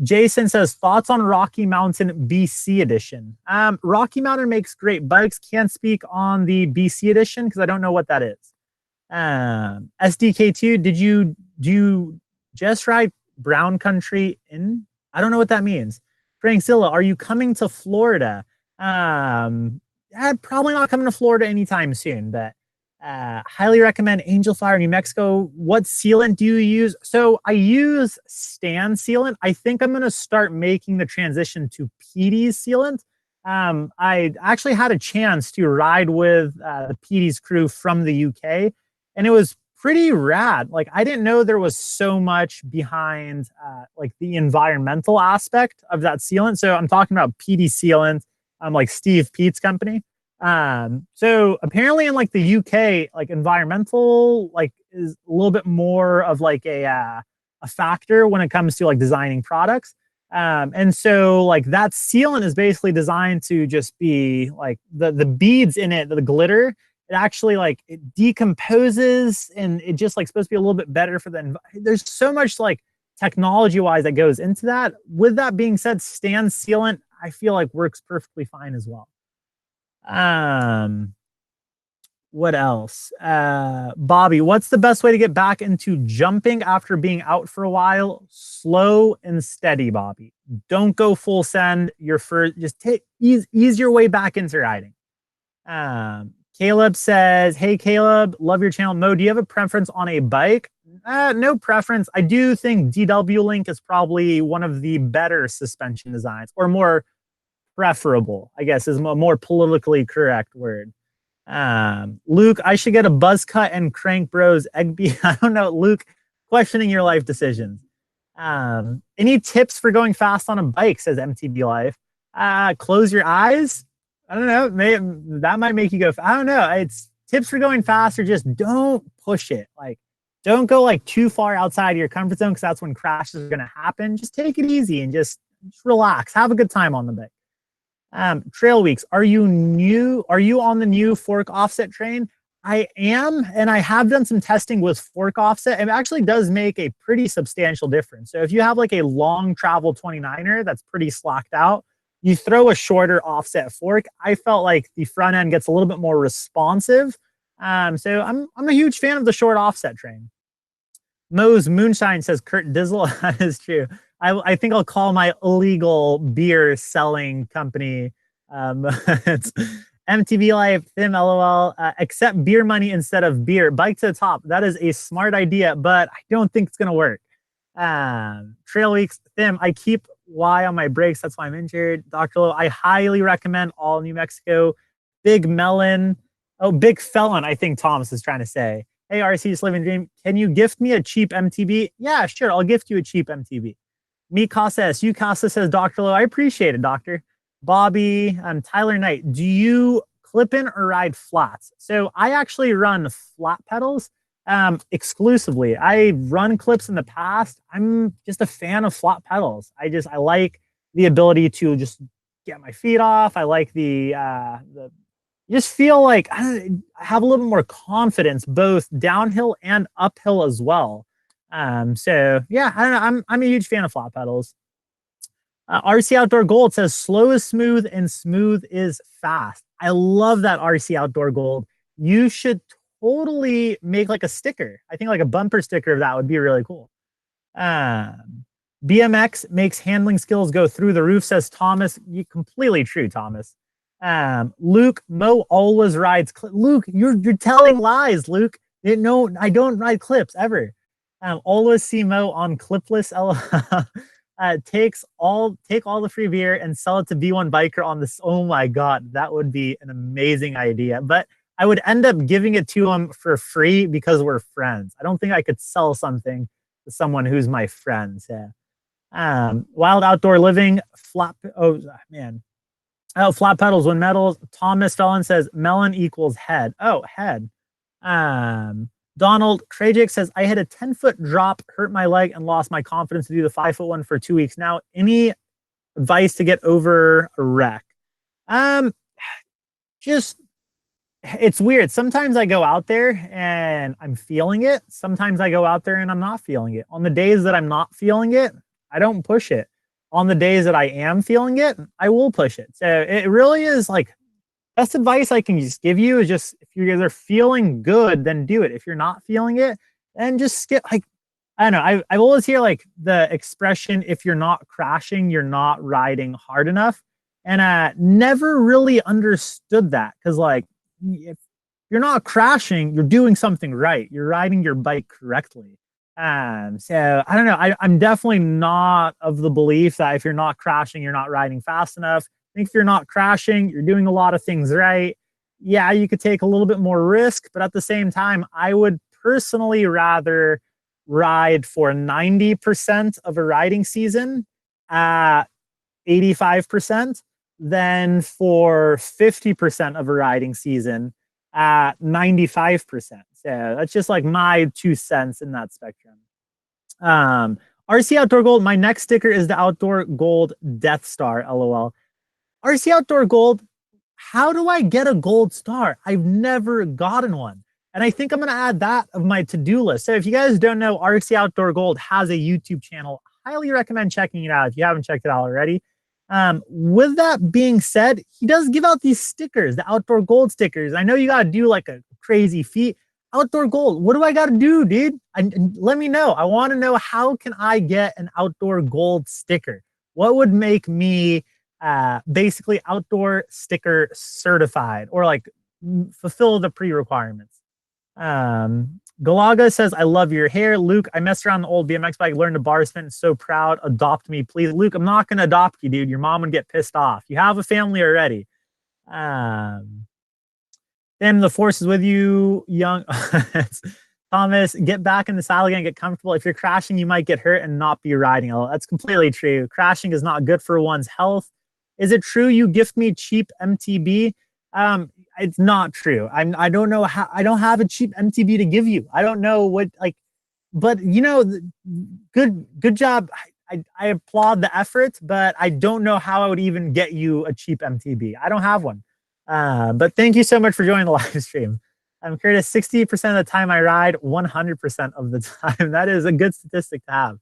[SPEAKER 1] Jason says thoughts on Rocky Mountain BC edition. Rocky Mountain makes great bikes. Can't speak on the BC edition because I don't know what that is. SDK2, do you just ride Brown Country in? I don't know what that means. Frank Zilla, are you coming to Florida? Probably not coming to Florida anytime soon, but highly recommend Angel Fire, New Mexico. What sealant do you use? So I use Stan sealant. I think I'm going to start making the transition to PD's sealant. I actually had a chance to ride with the PD's crew from the UK, and it was pretty rad. Like, I didn't know there was so much behind like the environmental aspect of that sealant. So I'm talking about PD sealant, like Steve Pete's company. So apparently in like the UK, like environmental like is a little bit more of like a factor when it comes to like designing products. And so like that sealant is basically designed to just be like the beads in it, the glitter, it actually like it decomposes and it just like supposed to be a little bit better for the there's so much like technology wise that goes into that. With that being said, Stan sealant I feel like works perfectly fine as well. What else? Bobby, what's the best way to get back into jumping after being out for a while? Slow and steady, Bobby. Don't go full send. Just ease your way back into riding. Caleb says, hey, Caleb, love your channel. Mo, do you have a preference on a bike? No preference. I do think DW Link is probably one of the better suspension designs, or more preferable, I guess is a more politically correct word. Luke, I should get a buzz cut and crank bros Egby. I don't know, Luke, questioning your life decisions. Any tips for going fast on a bike, says MTB Life. Close your eyes. I don't know. That might make you go. I don't know. It's tips for going fast, or just don't push it. Like, don't go like too far outside of your comfort zone, because that's when crashes are going to happen. Just take it easy and just relax. Have a good time on the bike. Trail Weeks, are you on the new fork offset train? I am, and I have done some testing with fork offset. It actually does make a pretty substantial difference. So if you have like a long travel 29er that's pretty slacked out, you throw a shorter offset fork, I felt like the front end gets a little bit more responsive. So I'm a huge fan of the short offset train. Mo's Moonshine says Kurt Dizzle. That is true. I think I'll call my illegal beer selling company. It's MTV Life, Thim, LOL, accept beer money instead of beer. Bike to the top. That is a smart idea, but I don't think it's going to work. Trail Weeks, Thim, I keep Y on my brakes. That's why I'm injured. Dr. Low, I highly recommend all New Mexico. Big Melon. Oh, Big Felon, I think Thomas is trying to say. Hey, RC, just living dream. Can you gift me a cheap MTB? Yeah, sure. I'll gift you a cheap MTB. Me Casas, you Casa says, Dr. Low, I appreciate it, Doctor. Bobby, Tyler Knight, do you clip in or ride flats? So I actually run flat pedals exclusively. I run clips in the past. I'm just a fan of flat pedals. I like the ability to just get my feet off. I like the you just feel like I have a little bit more confidence both downhill and uphill as well. So yeah, I don't know. I'm a huge fan of flat pedals. RC Outdoor Gold says slow is smooth and smooth is fast. I love that RC Outdoor Gold. You should totally make like a sticker. I think like a bumper sticker of that would be really cool. BMX makes handling skills go through the roof, says Thomas. You completely true, Thomas. Luke, Mo always rides. Luke, you're telling lies, Luke. No, I don't ride clips ever. Always see Mo on clipless. Take all the free beer and sell it to B1 Biker on this. Oh my god, that would be an amazing idea. But I would end up giving it to him for free because we're friends. I don't think I could sell something to someone who's my friend. Yeah. Wild Outdoor Living, flat. Oh man. Oh, flat pedals win medals. Thomas Felon says melon equals head. Oh, head. Donald Krajik says, I had a 10-foot drop, hurt my leg, and lost my confidence to do the 5-foot one for 2 weeks. Now, any advice to get over a wreck? Just, it's weird. Sometimes I go out there and I'm feeling it. Sometimes I go out there and I'm not feeling it. On the days that I'm not feeling it, I don't push it. On the days that I am feeling it, I will push it. So it really is like, best advice I can just give you is just if you guys are feeling good, then do it. If you're not feeling it, then just skip. Like, I don't know. I always hear like the expression, if you're not crashing, you're not riding hard enough. And I never really understood that because like if you're not crashing, you're doing something right. You're riding your bike correctly. So I don't know. I'm definitely not of the belief that if you're not crashing, you're not riding fast enough. I think if you're not crashing, you're doing a lot of things right. Yeah, you could take a little bit more risk, but at the same time, I would personally rather ride for 90% of a riding season at 85% than for 50% of a riding season at 95%. So that's just like my 2 cents in that spectrum. RC Outdoor Gold, my next sticker is the Outdoor Gold Death Star, LOL. RC Outdoor Gold, how do I get a gold star? I've never gotten one. And I think I'm going to add that of my to-do list. So if you guys don't know, RC Outdoor Gold has a YouTube channel. Highly recommend checking it out if you haven't checked it out already. With that being said, he does give out these stickers, the Outdoor Gold stickers. I know you got to do like a crazy feat. Outdoor Gold, what do I got to do, dude? Let me know. I want to know, how can I get an Outdoor Gold sticker? What would make me basically outdoor sticker certified or like fulfill the pre-requirements? Galaga says, I love your hair. Luke, I messed around the old BMX bike, learned to bar spin. So proud. Adopt me, please. Luke, I'm not going to adopt you, dude. Your mom would get pissed off. You have a family already. Then the force is with you, young. Thomas, get back in the saddle again, get comfortable. If you're crashing, you might get hurt and not be riding. Oh, that's completely true. Crashing is not good for one's health. Is it true you gift me cheap MTB? It's not true. I don't know how. I don't have a cheap MTB to give you. I don't know what like, but you know, good job. I applaud the effort, but I don't know how I would even get you a cheap MTB. I don't have one. But thank you so much for joining the live stream. I'm curious, 60% of the time I ride, 100% of the time. That is a good statistic to have.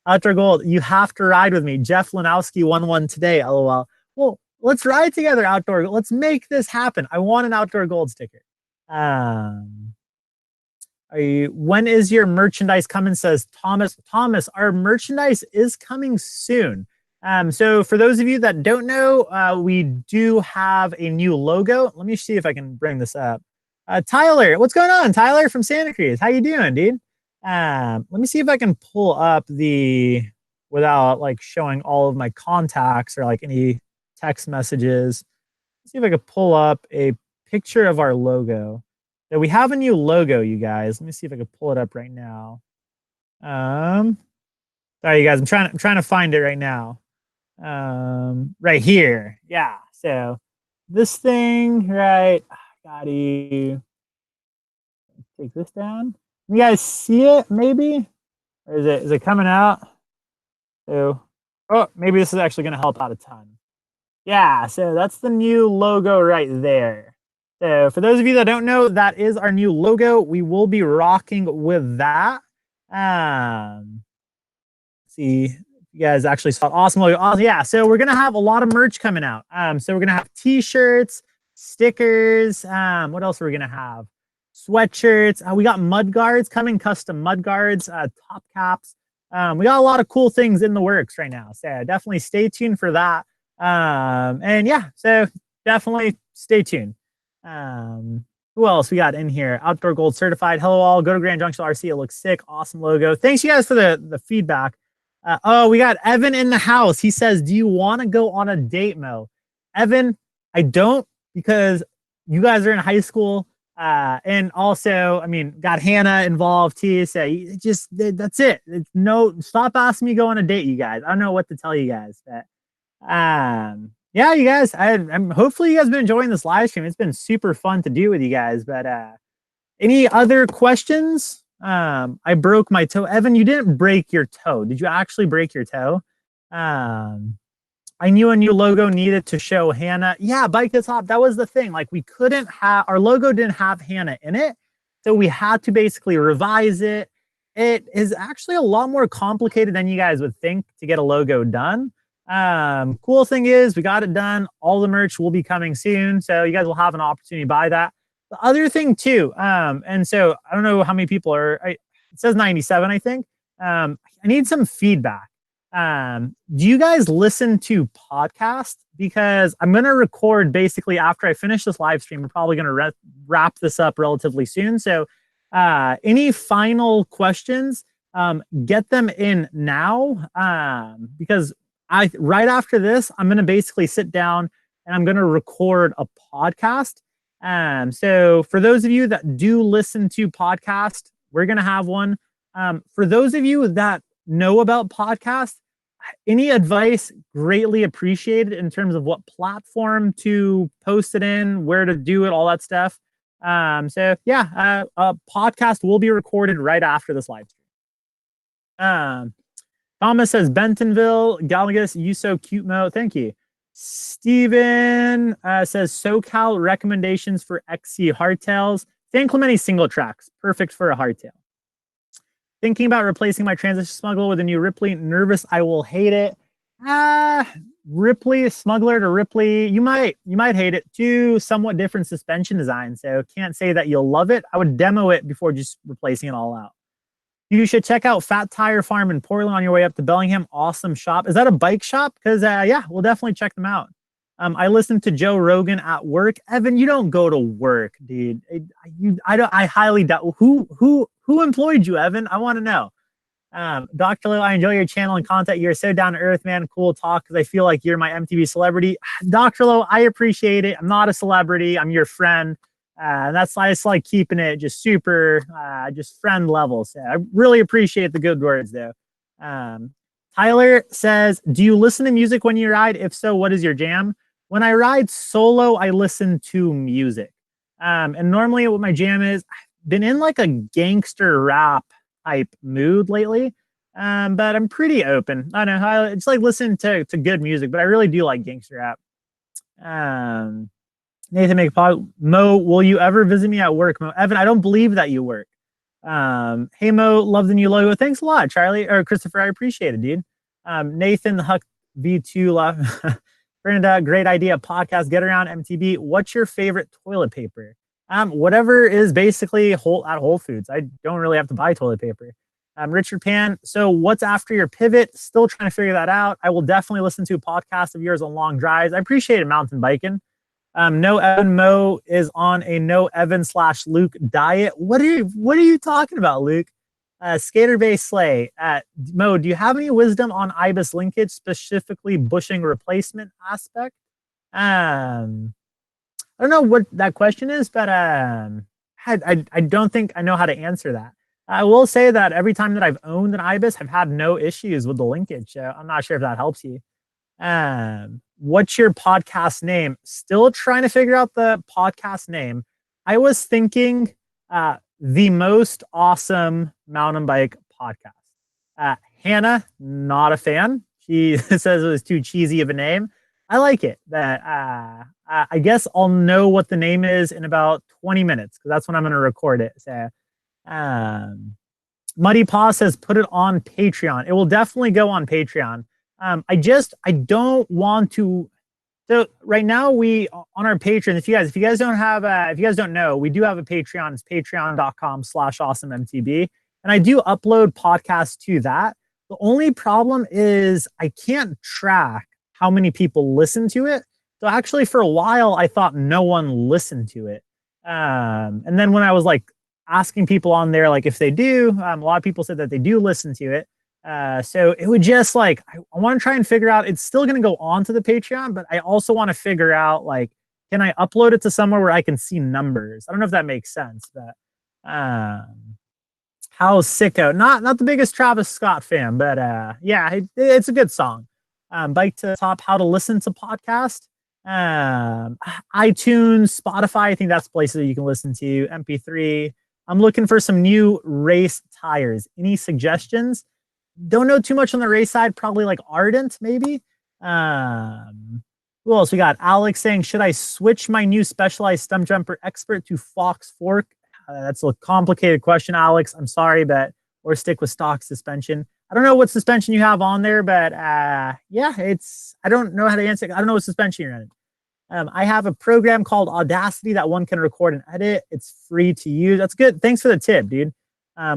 [SPEAKER 1] Outdoor Gold, you have to ride with me. Jeff Lanowski won one today, LOL. Well, let's ride together, Outdoor Gold. Let's make this happen. I want an Outdoor Gold sticker. when is your merchandise coming? Says Thomas. Thomas, our merchandise is coming soon. So for those of you that don't know, we do have a new logo. Let me see if I can bring this up. Tyler, what's going on? Tyler from Santa Cruz. How you doing, dude? Let me see if I can pull up the without like showing all of my contacts or like any text messages. Let's see if I could pull up a picture of our logo. So we have a new logo, you guys. Let me see if I can pull it up right now. Sorry, you guys. I'm trying to find it right now. Right here. Yeah. So this thing, right? Got to take this down. You guys see it? Maybe, or is it coming out? So, oh, maybe this is actually going to help out a ton. Yeah. So that's the new logo right there. So for those of you that don't know, that is our new logo. We will be rocking with that. See, you guys actually saw it. Awesome logo. Awesome. Yeah, so we're gonna have a lot of merch coming out. So we're gonna have t-shirts, stickers. What else are we gonna have? Sweatshirts. We got mud guards coming, custom mud guards, top caps. We got a lot of cool things in the works right now. So definitely stay tuned for that. And yeah, so definitely stay tuned. Who else we got in here? Outdoor Gold certified. Hello all. Go to Grand Junction RC. It looks sick. Awesome logo. Thanks you guys for the feedback. Oh, we got Evan in the house. He says, "Do you want to go on a date, Mo?" Evan, I don't, because you guys are in high school. And also, I mean, got Hannah involved too. So that's it. Stop asking me to go on a date, you guys. I don't know what to tell you guys. But yeah, you guys, I'm hopefully you guys have been enjoying this live stream. It's been super fun to do with you guys. But any other questions? I broke my toe. Evan, you didn't break your toe. Did you actually break your toe? I knew a new logo needed to show Hannah. Yeah, Bike to Top. That was the thing. Like we couldn't have, our logo didn't have Hannah in it. So we had to basically revise it. It is actually a lot more complicated than you guys would think to get a logo done. Cool thing is we got it done. All the merch will be coming soon. So you guys will have an opportunity to buy that. The other thing too, and so I don't know how many people are, it says 97, I think. I need some feedback. Do you guys listen to podcasts? Because I'm going to record basically after I finish this live stream. We're probably going to wrap this up relatively soon. So any final questions, get them in now, because right after this, I'm going to basically sit down and I'm going to record a podcast. So for those of you that do listen to podcasts, we're going to have one. For those of you that know about podcasts, any advice greatly appreciated in terms of what platform to post it in, where to do it, all that stuff. So yeah, a podcast will be recorded right after this live stream. Thomas says Bentonville, Galagus, you so cute, Mo. Thank you. Steven says SoCal recommendations for XC hardtails. San Clemente single tracks, perfect for a hardtail. Thinking about replacing my Transition Smuggler with a new Ripley. Nervous I will hate it. Ripley, Smuggler to Ripley. You might hate it. Two somewhat different suspension designs, so can't say that you'll love it. I would demo it before just replacing it all out. You should check out Fat Tire Farm in Portland on your way up to Bellingham. Awesome shop. Is that a bike shop? Because yeah, we'll definitely check them out. I listened to Joe Rogan at work. Evan, you don't go to work, dude. I highly doubt. Who employed you, Evan? I want to know. Dr. Lil, I enjoy your channel and content. You're so down to earth, man. Cool talk, because I feel like you're my MTV celebrity. Dr. Lil, I appreciate it. I'm not a celebrity. I'm your friend. That's I just like keeping it just super, just friend level. So I really appreciate the good words, though. Tyler says, do you listen to music when you ride? If so, what is your jam? When I ride solo, I listen to music. And normally what my jam is, I've been in like a gangster rap type mood lately. But I'm pretty open. I don't know. It's like listening to good music, but I really do like gangster rap. Nathan McPod, Mo, will you ever visit me at work? Mo, Evan, I don't believe that you work. Hey Mo, love the new logo. Thanks a lot, Charlie or Christopher. I appreciate it, dude. Nathan Huck V2 love. Brenda, great idea. Podcast, get around MTB. What's your favorite toilet paper? Whatever is basically at Whole Foods. I don't really have to buy toilet paper. Richard Pan. So what's after your pivot? Still trying to figure that out. I will definitely listen to a podcast of yours on long drives. I appreciate mountain biking. No Evan Mo is on a no Evan / Luke diet. What are you talking about, Luke? Skater Bay Slay at Mo. Do you have any wisdom on ibis linkage, specifically bushing replacement aspect? Um, I don't know what that question is, but I don't think I know how to answer that. I will say that every time that I've owned an ibis, I've had no issues with the linkage. So I'm not sure if that helps you. What's your podcast name? Still trying to figure out the podcast name. I was thinking the most awesome mountain bike podcast. Hannah, not a fan. She says it was too cheesy of a name. I like it. That I guess I'll know what the name is in about 20 minutes because that's when I'm going to record it. So, Muddy Paw says put it on Patreon. It will definitely go on Patreon. I don't want to. So right now we on our Patreon. If you guys don't have, if you guys don't know, we do have a Patreon. It's patreon.com/awesomemtb, and I do upload podcasts to that. The only problem is I can't track how many people listen to it. So actually, for a while, I thought no one listened to it. And then when I was like asking people on there, like if they do, a lot of people said that they do listen to it. So it would just like, I want to try and figure out, it's still going to go on to the Patreon, but I also want to figure out like, can I upload it to somewhere where I can see numbers? I don't know if that makes sense, but how's Sicko? Not the biggest Travis Scott fan, but yeah, it's a good song. Bike to Top, how to listen to podcast. iTunes, Spotify, I think that's places that you can listen to. MP3. I'm looking for some new race tires. Any suggestions? Don't know too much on the race side. Probably like Ardent, maybe. Who else? We got Alex saying, should I switch my new Specialized Stump Jumper Expert to Fox Fork? That's a complicated question, Alex. I'm sorry, but or stick with stock suspension. I don't know what suspension you have on there, but yeah, I don't know how to answer. I don't know what suspension you're in. I have a program called Audacity that one can record and edit. It's free to use. That's good. Thanks for the tip, dude.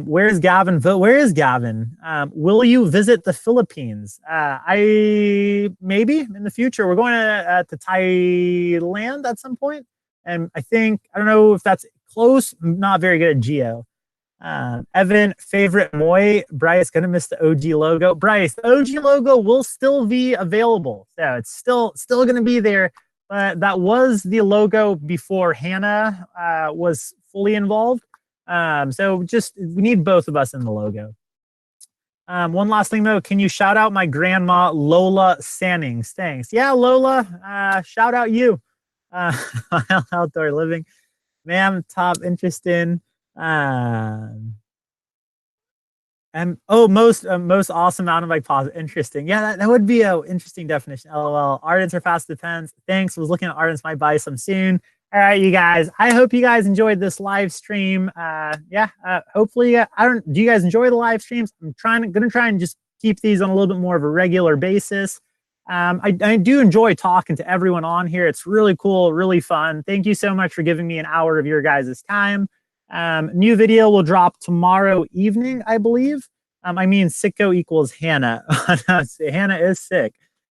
[SPEAKER 1] Where's Gavin? Where is Gavin? Will you visit the Philippines? I maybe in the future. We're going to Thailand at some point, and I don't know if that's close. I'm not very good at geo. Evan, favorite Moy. Bryce gonna miss the OG logo. Bryce, the OG logo will still be available, so it's still gonna be there. But that was the logo before Hannah was fully involved. So we need both of us in the logo. One last thing though, can you shout out my grandma Lola Sannings? Thanks. Yeah, Lola. Shout out you. Outdoor living, ma'am. Top interest in. And most awesome mountain bike positive. Interesting. Yeah, that would be a interesting definition. LOL. Ardents are fast depends. Thanks. Was looking at Ardents. Might buy some soon. All right, you guys. I hope you guys enjoyed this live stream. Yeah. Hopefully, do you guys enjoy the live streams? I'm gonna try and just keep these on a little bit more of a regular basis. I do enjoy talking to everyone on here. It's really cool, really fun. Thank you so much for giving me an hour of your guys' time. New video will drop tomorrow evening, I believe. I mean, sicko equals Hannah. Hannah is sick.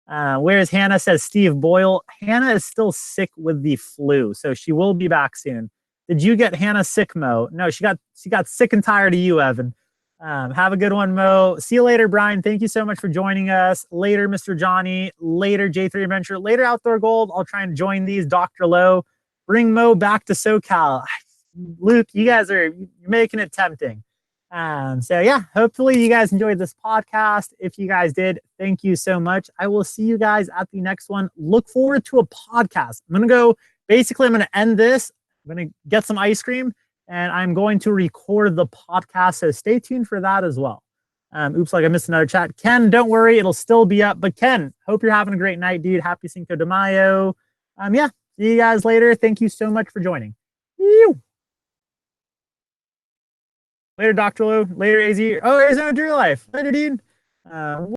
[SPEAKER 1] Whereas Hannah says Steve Boyle. Hannah is still sick with the flu, so she will be back soon. Did you get Hannah sick, Mo? No, she got sick and tired of you, Evan. Have a good one, Mo. See you later, Brian. Thank you so much for joining us. Later, Mr. Johnny. Later, J3 Adventure. Later, Outdoor Gold. I'll try and join these. Dr. Lowe. Bring Mo back to SoCal. Luke, you're making it tempting. So yeah, hopefully you guys enjoyed this podcast. If you guys did, thank you so much. I will see you guys at the next one. Look forward to a podcast. I'm going to end this. I'm going to get some ice cream and I'm going to record the podcast. So stay tuned for that as well. Oops, like I missed another chat. Ken, don't worry, it'll still be up. But Ken, hope you're having a great night, dude. Happy Cinco de Mayo. Yeah, see you guys later. Thank you so much for joining. Woo! Later, Dr. Lou. Later, AZ. Oh, Arizona Deer Life. Later, dude.